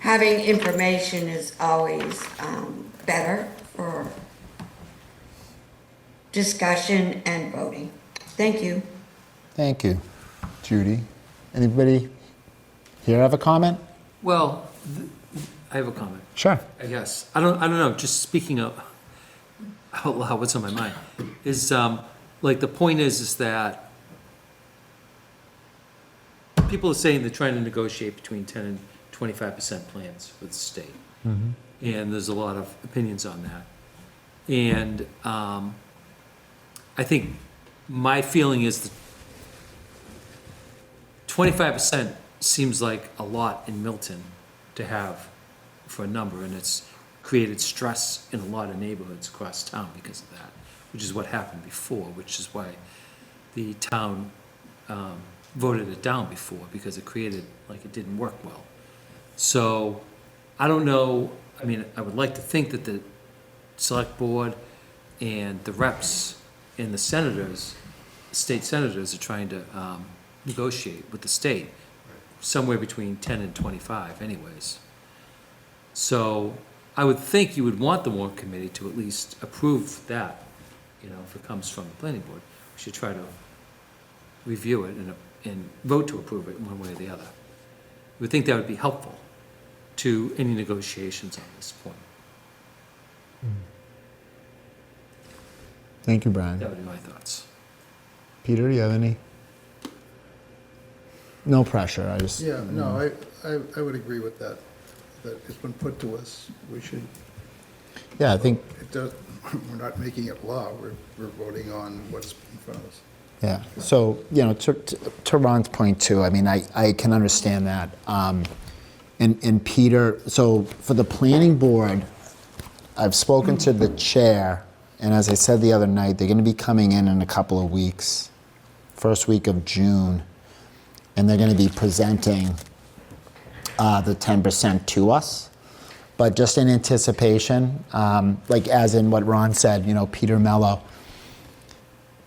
having information is always better for discussion and voting. Thank you. Thank you, Judy. Anybody here have a comment? Well, I have a comment. Sure. I guess. I don't know, just speaking out loud, what's on my mind, is, like, the point is that people are saying they're trying to negotiate between 10 and 25% plans with the state. And there's a lot of opinions on that. And, I think my feeling is that 25% seems like a lot in Milton to have for a number, and it's created stress in a lot of neighborhoods across town because of that, which is what happened before, which is why the town voted it down before, because it created, like, it didn't work well. So, I don't know, I mean, I would like to think that the select board and the reps and the senators, state senators, are trying to negotiate with the state, somewhere between 10 and 25 anyways. So I would think you would want the Warrant Committee to at least approve that, you know, if it comes from the planning board. We should try to review it and vote to approve it one way or the other. We would think that would be helpful. to any negotiations on this point. Thank you, Brian. That would be my thoughts. Peter, do you have any? No pressure, I just. Yeah, no, I would agree with that, that it's been put to us, we should, Yeah, I think, it does, we're not making it law, we're voting on what's in front of us. yeah. So, to Ron's point too, I mean, I can understand that. And Peter, so for the planning board, I've spoken to the chair, and as I said the other night, they're gonna be coming in a couple of weeks, first week of June, and they're gonna be presenting the 10% to us. But just in anticipation, like as in what Ron said, Peter Mello,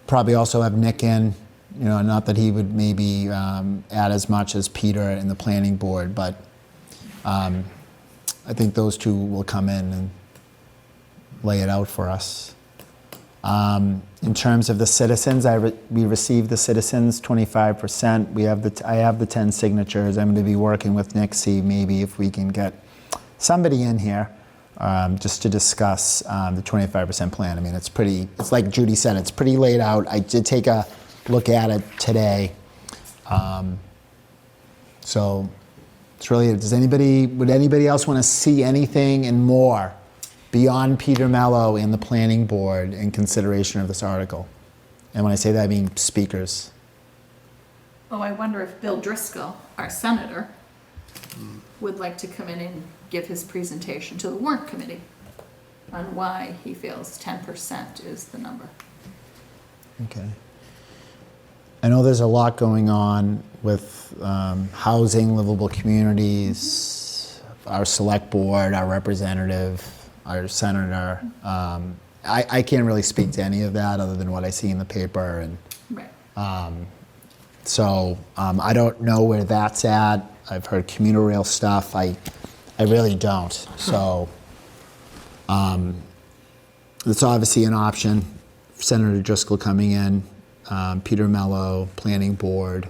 probably also have Nick in, not that he would maybe add as much as Peter in the planning board, but I think those two will come in and lay it out for us. In terms of the citizens, we received the citizens 25%. I have the 10 signatures. I'm going to be working with Nick, see maybe if we can get somebody in here just to discuss the 25% plan. I mean, it's like Judy said, it's pretty laid out. I did take a look at it today. So it's really, would anybody else want to see anything and more beyond Peter Mello and the planning board in consideration of this article? And when I say that, I mean speakers. Oh, I wonder if Bill Driscoll, our senator, would like to come in and give his presentation to the Warrant Committee on why he feels 10% is the number. Okay. I know there's a lot going on with housing, livable communities, our select board, our representative, our senator. I can't really speak to any of that other than what I see in the paper. And Right. so I don't know where that's at. I've heard commuter rail stuff. I really don't. So it's obviously an option. Senator Driscoll coming in, Peter Mello, planning board.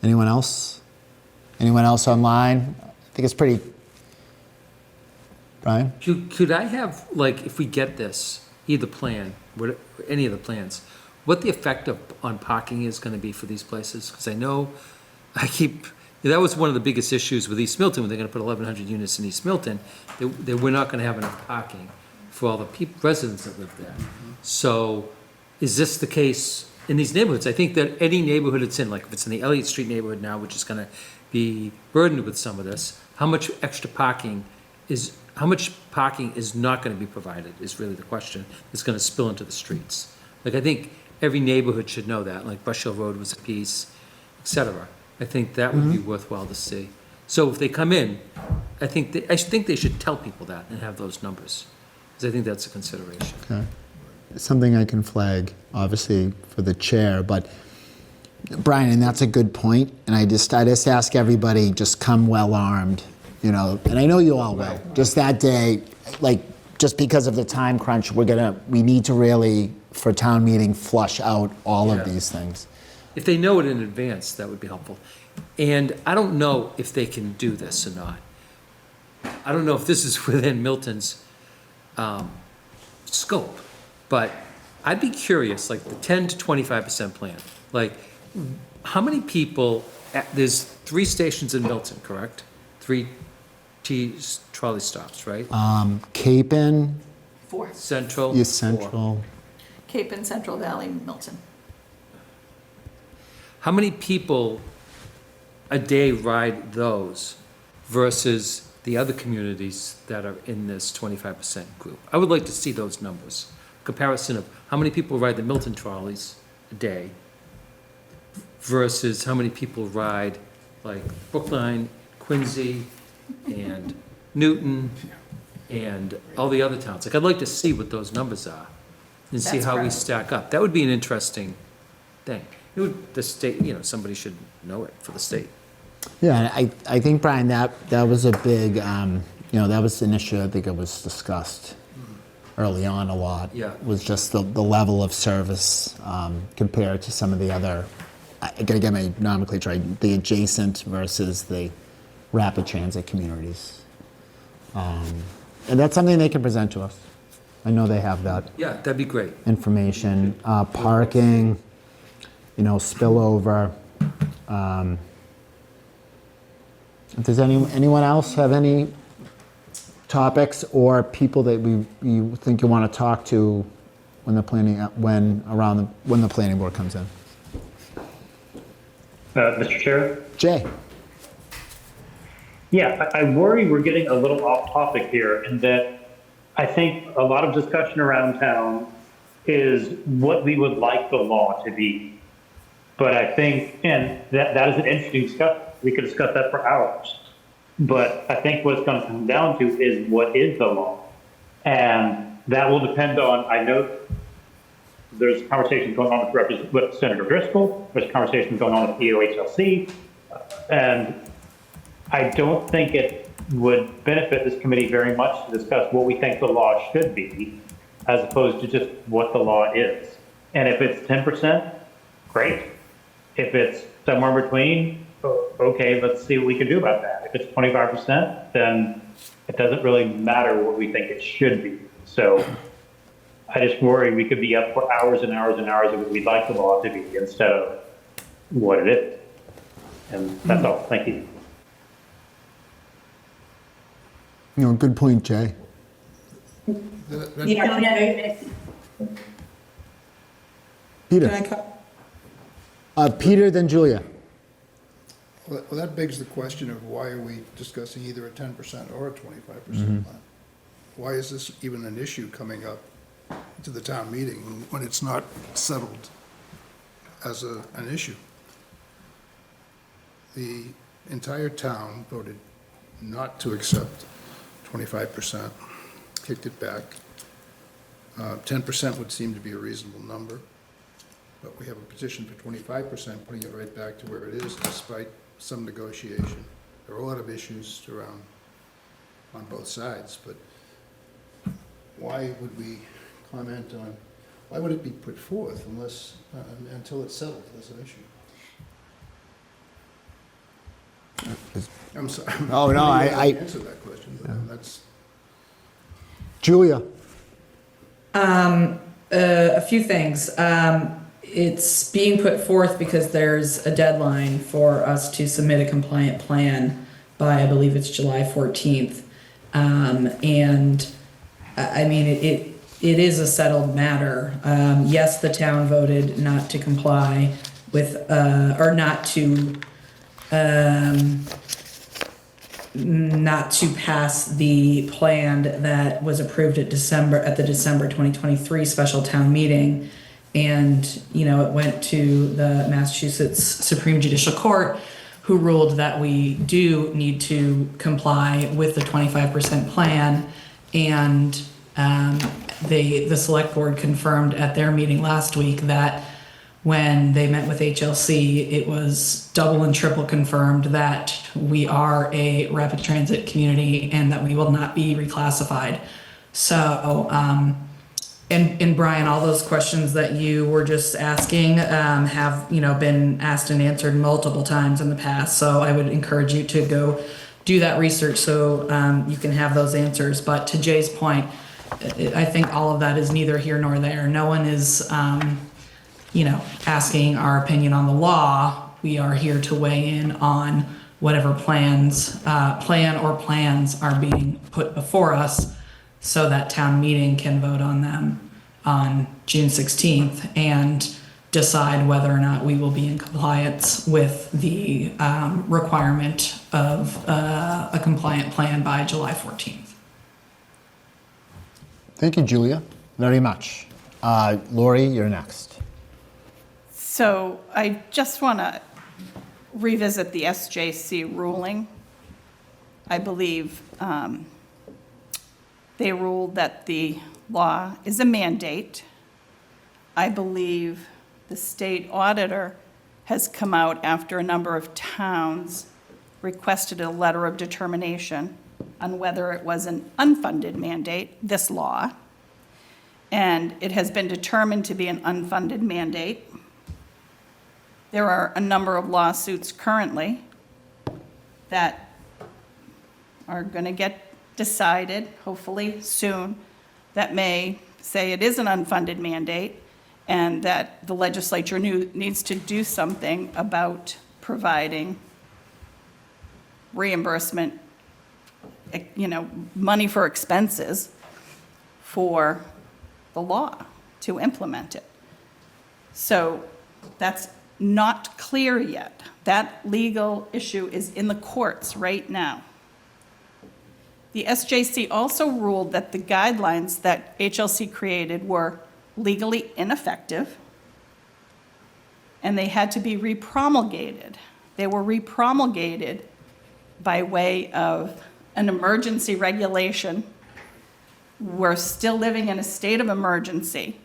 Anyone else? Anyone else online? I think it's pretty. Brian? Could I have, like, if we get this, either plan, any of the plans, what the effect on parking is going to be for these places? Because I know that was one of the biggest issues with East Milton, when they're going to put 1,100 units in East Milton, that we're not going to have enough parking for all the residents that live there. So is this the case in these neighborhoods? I think that any neighborhood it's in, like if it's in the Elliott Street neighborhood now, which is going to be burdened with some of this, how much parking is not going to be provided is really the question. It's going to spill into the streets. Like, I think every neighborhood should know that, like Brush Hill Road was a piece, et cetera. I think that would be worthwhile to see. So if they come in, I think they should tell people that and have those numbers, because I think that's a consideration. Okay. Something I can flag, obviously, for the chair, but Brian, and that's a good point, and I just ask everybody, just come well armed, and I know you all will. Just that day, like, just because of the time crunch, we need to really, for town meeting, flush out all of these things. If they know it in advance, that would be helpful. And I don't know if they can do this or not. I don't know if this is within Milton's scope, but I'd be curious, like the 10 to 25% plan, like how many people, there's 3 stations in Milton, correct? 3 trolley stops, right? Capon, 4. Central. yes, Central. Cape and Central Valley, Milton. How many people a day ride those versus the other communities that are in this 25% group? I would like to see those numbers. Comparison of how many people ride the Milton trolleys a day versus how many people ride like Brookline, Quincy, and Newton, and all the other towns. Like, I'd like to see what those numbers are and see That's how we correct. stack up. That would be an interesting thing. The state, somebody should know it for the state. Yeah, I think, Brian, that was a big, that was an issue I think it was discussed early on a lot. Yeah. Was just the level of service compared to some of the other, I gotta get my nomenclature right, the adjacent versus the rapid transit communities. And that's something they can present to us. I know they have that Yeah, that'd be great. information. Parking, spillover. If there's anyone else have any topics or people that you think you want to talk to when the planning board comes in? Mr. Chair? Jay? Yeah, I worry we're getting a little off topic here in that I think a lot of discussion around town is what we would like the law to be. But I think, and that is an interesting discussion. We could discuss that for hours. But I think what it's going to come down to is what is the law? And that will depend on, I know there's conversations going on with Senator Driscoll, there's conversations going on with EOHLC, and I don't think it would benefit this committee very much to discuss what we think the law should be, as opposed to just what the law is. And if it's 10%, great. If it's somewhere in between, okay, let's see what we can do about that. If it's 25%, then it doesn't really matter what we think it should be. So I just worry we could be up for hours and hours and hours of what we'd like the law to be instead of what it is. And that's all. Thank you. Good point, Jay. Peter. Peter, then Julia. Well, that begs the question of why are we discussing either a 10% or a 25% plan? Why is this even an issue coming up to the town meeting when it's not settled as an issue? The entire town voted not to accept 25%, kicked it back. 10% would seem to be a reasonable number, but we have a petition for 25%, putting it right back to where it is despite some negotiation. There are a lot of issues around on both sides, but why would we comment on, why would it be put forth unless, until it's settled as an issue? I'm sorry. Oh, no, I answer that question, but that's. Julia. A few things. It's being put forth because there's a deadline for us to submit a compliant plan by, I believe it's July 14th. And I mean, it is a settled matter. Yes, the town voted not to comply with, or not to pass the plan that was approved at the December 2023 special town meeting. And, it went to the Massachusetts Supreme Judicial Court, who ruled that we do need to comply with the 25% plan. And the select board confirmed at their meeting last week that when they met with HLC, it was double and triple confirmed that we are a rapid transit community and that we will not be reclassified. So, and Brian, all those questions that you were just asking have, been asked and answered multiple times in the past. So I would encourage you to go do that research so you can have those answers. But to Jay's point, I think all of that is neither here nor there. No one is, asking our opinion on the law. We are here to weigh in on whatever plan or plans are being put before us so that town meeting can vote on them on June 16th and decide whether or not we will be in compliance with the requirement of a compliant plan by July 14th. Thank you, Julia, very much. Lori, you're next. So I just want to revisit the SJC ruling. I believe they ruled that the law is a mandate. I believe the state auditor has come out after a number of towns requested a letter of determination on whether it was an unfunded mandate, this law, and it has been determined to be an unfunded mandate. There are a number of lawsuits currently that are going to get decided, hopefully soon, that may say it is an unfunded mandate and that the legislature needs to do something about providing reimbursement, money for expenses for the law to implement it. So that's not clear yet. That legal issue is in the courts right now. The SJC also ruled that the guidelines that HLC created were legally ineffective and they had to be repromulgated. They were repromulgated by way of an emergency regulation. We're still living in a state of emergency,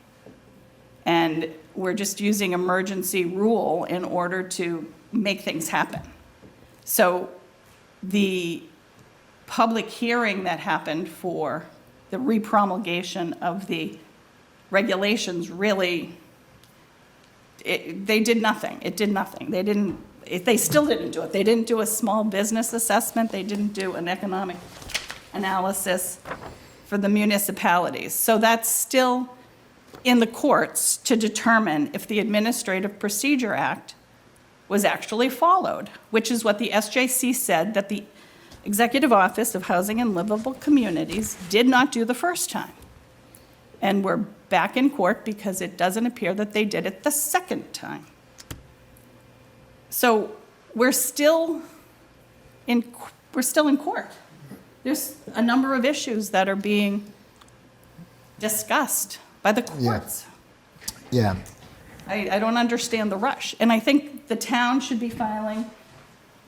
and we're just using emergency rule in order to make things happen. So the public hearing that happened for the repromulgation of the regulations really, they did nothing. It did nothing. They still didn't do it. They didn't do a small business assessment. They didn't do an economic analysis for the municipalities. So that's still in the courts to determine if the Administrative Procedure Act was actually followed, which is what the SJC said that the Executive Office of Housing and Livable Communities did not do the first time. And we're back in court because it doesn't appear that they did it the second time. So we're still in court. There's a number of issues that are being discussed by the courts. Yeah. I don't understand the rush. And I think the town should be filing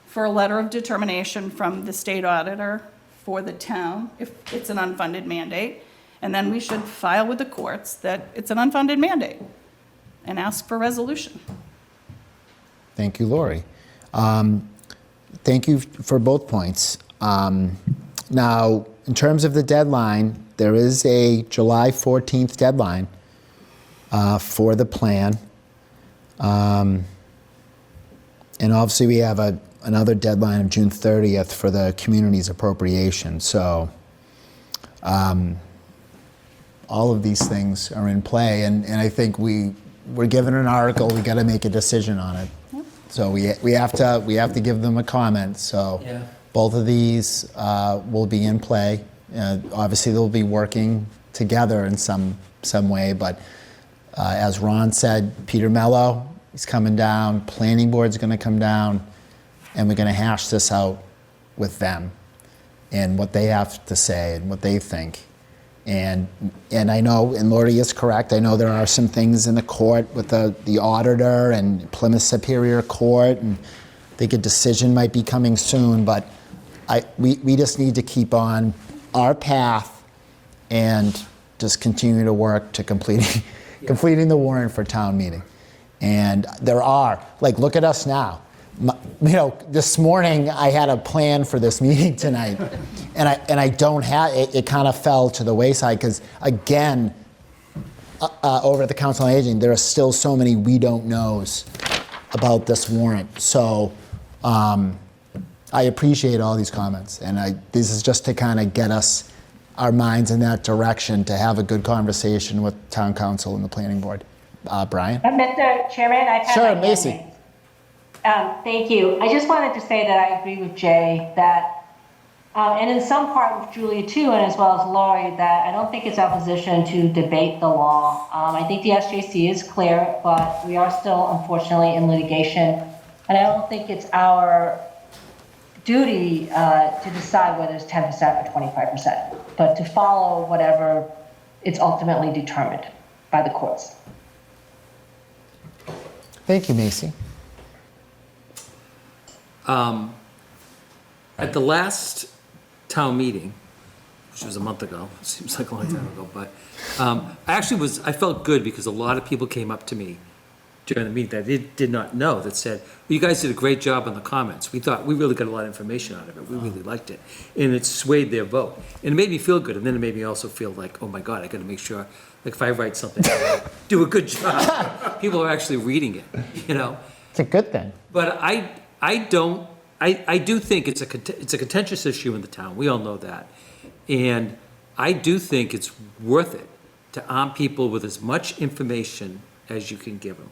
for a letter of determination from the state auditor for the town if it's an unfunded mandate. And then we should file with the courts that it's an unfunded mandate and ask for resolution. Thank you, Lori. Thank you for both points. Now, in terms of the deadline, there is a July 14th deadline for the plan. And obviously we have another deadline of June 30th for the community's appropriation. So all of these things are in play, and I think we're given an article, we got to make a decision on it. So we have to give them a comment. So Yeah. both of these will be in play. Obviously they'll be working together in some way, but as Ron said, Peter Mello is coming down, planning board's going to come down, and we're going to hash this out with them and what they have to say and what they think. And I know, and Lori is correct, I know there are some things in the court with the auditor and Plymouth Superior Court, and I think a decision might be coming soon, but we just need to keep on our path and just continue to work to completing the warrant for town meeting. And there are, look at us now. This morning I had a plan for this meeting tonight, and I don't have it. It kind of fell to the wayside because, again, over at the Council on Aging, there are still so many we don't knows about this warrant. So I appreciate all these comments, and this is just to kind of get our minds in that direction to have a good conversation with Town Council and the Planning Board. Brian? Mr. Chairman, I've had Sure, my hand Macy. raised. Thank you. I just wanted to say that I agree with Jay that, and in some part with Julia too, and as well as Lori, that I don't think it's our position to debate the law. I think the SJC is clear, but we are still unfortunately in litigation. And I don't think it's our duty to decide whether it's 10% or 25%, but to follow whatever it's ultimately determined by the courts. Thank you, Macy. At the last town meeting, which was a month ago, seems like a long time ago, but I felt good because a lot of people came up to me during the meeting that they did not know, that said, well, you guys did a great job on the comments. We really got a lot of information out of it. We really liked it. And it swayed their vote. And it made me feel good. And then it made me also feel like, oh my God, I got to make sure, if I write something, do a good job. People are actually reading it, It's a good thing. But I don't I do think it's a contentious issue in the town, we all know that. And I do think it's worth it to arm people with as much information as you can give them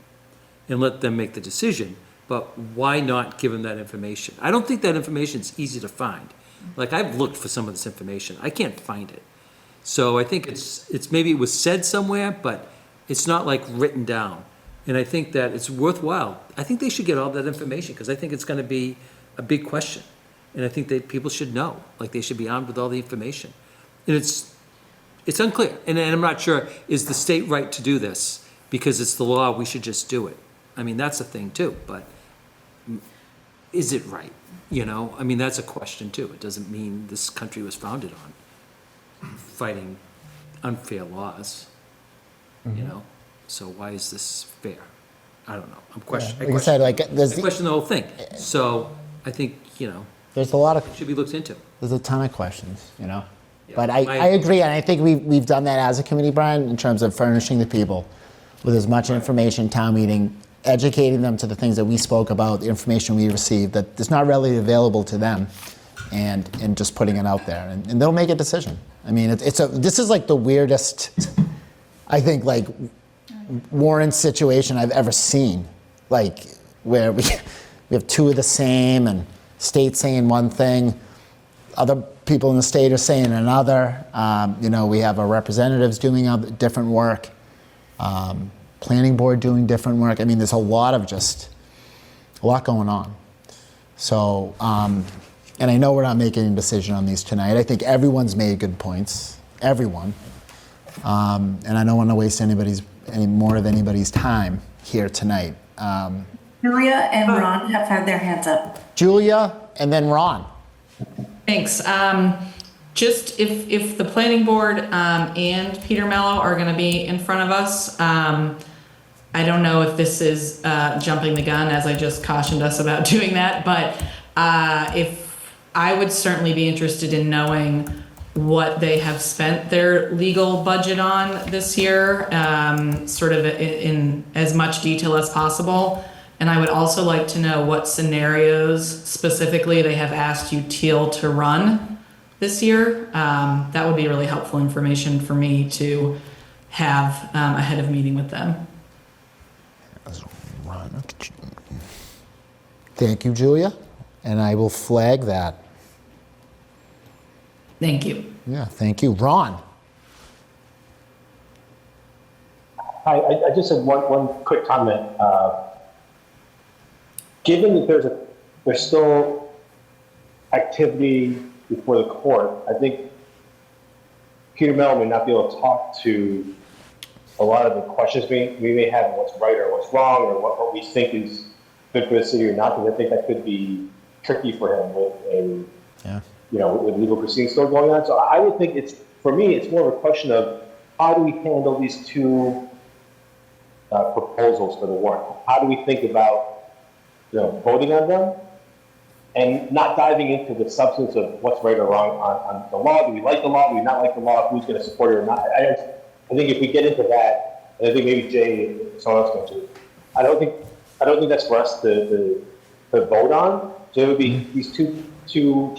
and let them make the decision, but why not give them that information? I don't think that information is easy to find. Like, I've looked for some of this information, I can't find it. So I think it's maybe it was said somewhere, but it's not like written down. And I think that it's worthwhile. I think they should get all that information, because I think it's gonna be a big question. And I think that people should know, like, they should be armed with all the information. And it's unclear, and I'm not sure, is the state right to do this? Because it's the law, we should just do it. I mean, that's a thing too, but is it right? You know, I mean, that's a question too. It doesn't mean this country was founded on fighting unfair laws, you know? So why is this fair? I don't know. I Like I said, like, question the whole thing. So I think, you know, there's a lot of, it should be looked into. there's a ton of questions, you know? Yeah. But I agree, and I think we've done that as a committee, Brian, in terms of furnishing the people with as much information, town meeting, educating them to the things that we spoke about, the information we received, that is not readily available to them, and just putting it out there, and they'll make a decision. I mean, this is like the weirdest, I think, like, Warrant situation I've ever seen, like, where we have two of the same, and state saying one thing, other people in the state are saying another. You know, we have our representatives doing different work, planning board doing different work. I mean, there's a lot going on. So, and I know we're not making a decision on these tonight. I think everyone's made good points, everyone. And I don't want to waste any more of anybody's time here tonight. Julia and Ron have had their hands up. Julia, and then Ron. Thanks. Just if the planning board and Peter Mello are going to be in front of us, I don't know if this is jumping the gun, as I just cautioned us about doing that, but if I would certainly be interested in knowing what they have spent their legal budget on this year, sort of in as much detail as possible. And I would also like to know what scenarios specifically they have asked you Teal to run this year. That would be really helpful information for me to have ahead of meeting with them. Thank you, Julia, and I will flag that. Thank you. Yeah, thank you. Ron. Hi, I just had one quick comment. Given that there's still activity before the court, I think Peter Mel may not be able to talk to a lot of the questions we may have, what's right or what's wrong, or what we think is good for the city or not, because I think that could be tricky for him with legal proceedings still going on. So I would think for me, it's more of a question of how do we handle these two proposals for the warrant? How do we think about voting on them and not diving into the substance of what's right or wrong on the law? Do we like the law? Do we not like the law? Who's going to support it or not? I think if we get into that, and I think maybe Jay and someone else going to, I don't think that's for us to vote on. So it would be these two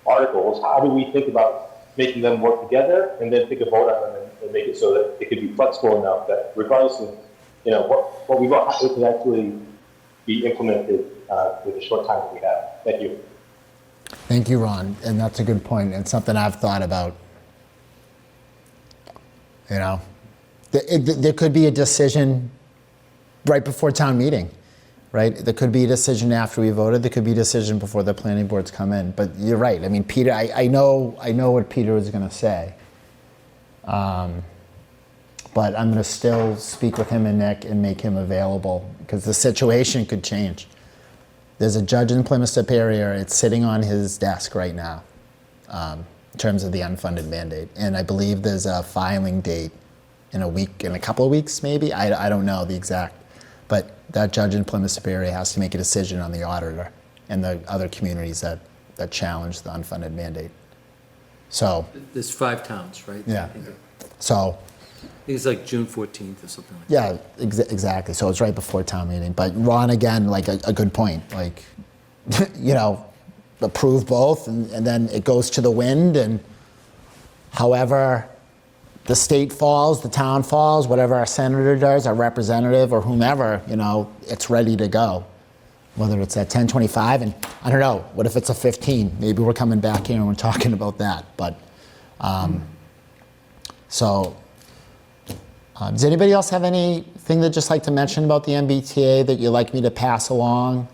articles. How do we think about making them work together, and then take a vote on them and make it so that it could be flexible enough that regardless of what we want, it can actually be implemented with the short time that we have. Thank you. Thank you, Ron, and that's a good point, and something I've thought about. There could be a decision right before town meeting, right? There could be a decision after we voted. There could be a decision before the planning boards come in. But you're right. I mean, Peter, I know what Peter was going to say. But I'm going to still speak with him and Nick and make him available, because the situation could change. There's a judge in Plymouth Superior. It's sitting on his desk right now in terms of the unfunded mandate. And I believe there's a filing date in a couple of weeks, maybe. I don't know the exact. But that judge in Plymouth Superior has to make a decision on the auditor and the other communities that challenge the unfunded mandate. So There's 5 towns, right? Yeah. I think So it's like June 14th or something like that. yeah, exactly. So it's right before town meeting. But Ron, again, like a good point. Like, approve both, and then it goes to the wind, and however the state falls, the town falls, whatever our senator does, our representative, or whomever, it's ready to go. Whether it's at 10:25, and I don't know, what if it's a 15? Maybe we're coming back here and we're talking about that, but, does anybody else have anything they'd just like to mention about the MBTA that you'd like me to pass along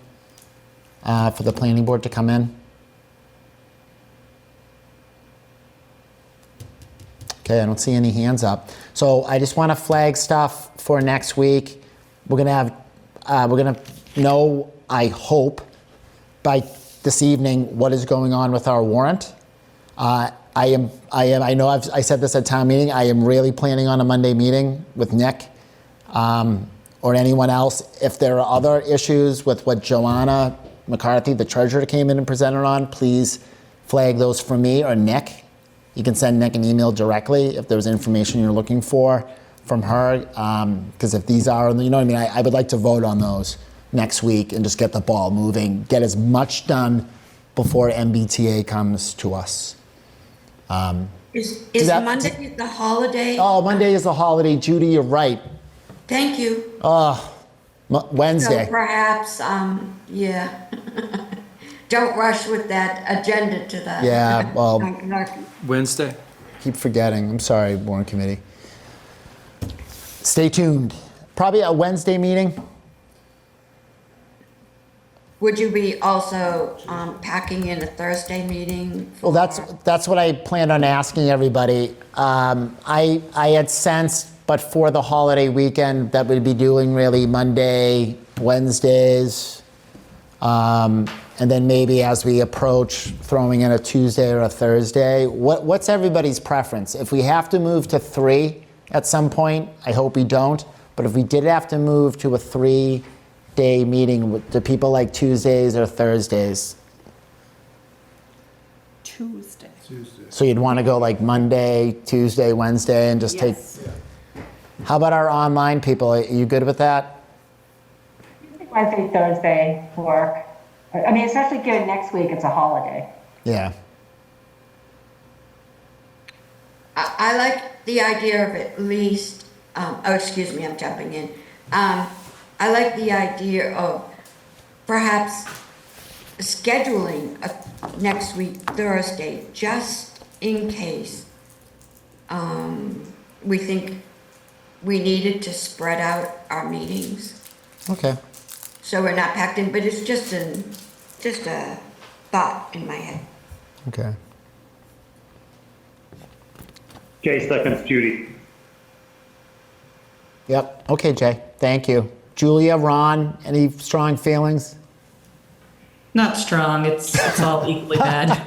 for the planning board to come in? Okay, I don't see any hands up. So I just want to flag stuff for next week. We're gonna know, I hope, by this evening what is going on with our warrant. I know I said this at town meeting. I am really planning on a Monday meeting with Nick or anyone else. If there are other issues with what Joanna McCarthy, the treasurer, came in and presented on, please flag those for me or Nick. You can send Nick an email directly if there's information you're looking for from her. Because if these are, I would like to vote on those next week and just get the ball moving, get as much done before MBTA comes to us. Is that- Monday the holiday? Oh, Monday is a holiday. Judy, you're right. Thank you. Wednesday. So perhaps, yeah. Don't rush with that agenda to the. Yeah, well, Wednesday? keep forgetting. I'm sorry, Warrant Committee. Stay tuned. Probably a Wednesday meeting. Would you be also packing in a Thursday meeting? Well, that's what I planned on asking everybody. I had sensed, but for the holiday weekend, that we'd be doing really Monday, Wednesdays, and then maybe as we approach throwing in a Tuesday or a Thursday. What's everybody's preference? If we have to move to 3 at some point, I hope we don't, but if we did have to move to a 3-day meeting, do people like Tuesdays or Thursdays? Tuesday. So you'd want to go like Monday, Tuesday, Wednesday, and just take. Yes. How about our online people? Are you good with that? Wednesday, Thursday work. I mean, especially given next week, it's a holiday. Yeah. I like the idea of at least, excuse me, I'm jumping in. I like the idea of perhaps scheduling a next week, Thursday, just in case we think we needed to spread out our meetings. Okay. So we're not packed in, but it's just a thought in my head. Okay. Jay seconds Judy. Yep. Okay, Jay. Thank you. Julia, Ron, any strong feelings? Not strong. It's all equally bad.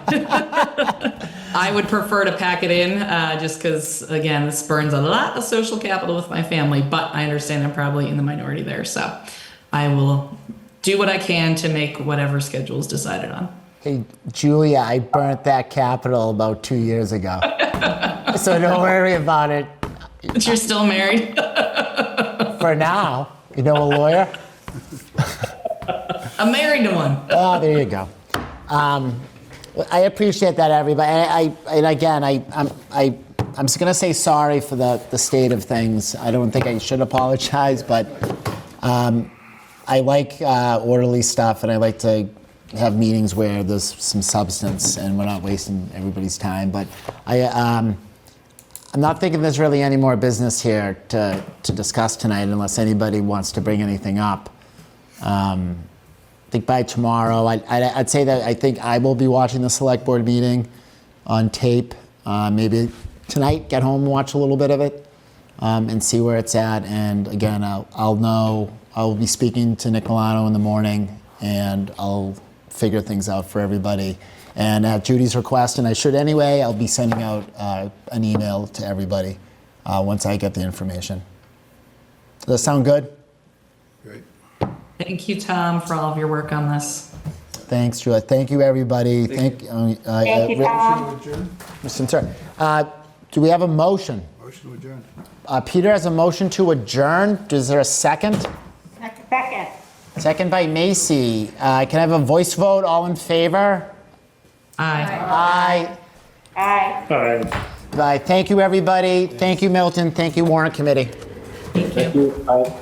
I would prefer to pack it in, just because, again, this burns a lot of social capital with my family, but I understand I'm probably in the minority there, so I will do what I can to make whatever schedule is decided on. Hey, Julia, I burnt that capital about 2 years ago. So don't worry about it But you're still married? for now. You know a lawyer? I'm married to one. Oh, there you go. I appreciate that, everybody. I'm just going to say sorry for the state of things. I don't think I should apologize, but I like orderly stuff, and I like to have meetings where there's some substance and we're not wasting everybody's time. But I'm not thinking there's really any more business here to discuss tonight unless anybody wants to bring anything up. I think by tomorrow, I'd say that I think I will be watching the select board meeting on tape. Maybe tonight, get home and watch a little bit of it and see where it's at. And again, I'll be speaking to Nick Milano in the morning, and I'll figure things out for everybody. And at Judy's request, and I should anyway, I'll be sending out an email to everybody once I get the information. Does that sound good? Great. Thank you, Tom, for all of your work on this. Thanks, Julia. Thank you, everybody. Thank you, Tom. Motion to adjourn? Mr. Turner, do we have a motion? Motion to adjourn. Peter has a motion to adjourn. Is there a second? Second. Second by Macy. Can I have a voice vote? All in favor? Aye. Aye. Aye. All right. Bye. Thank you, everybody. Thank you, Milton. Thank you, Warrant Committee. Thank you. Thank you. Bye.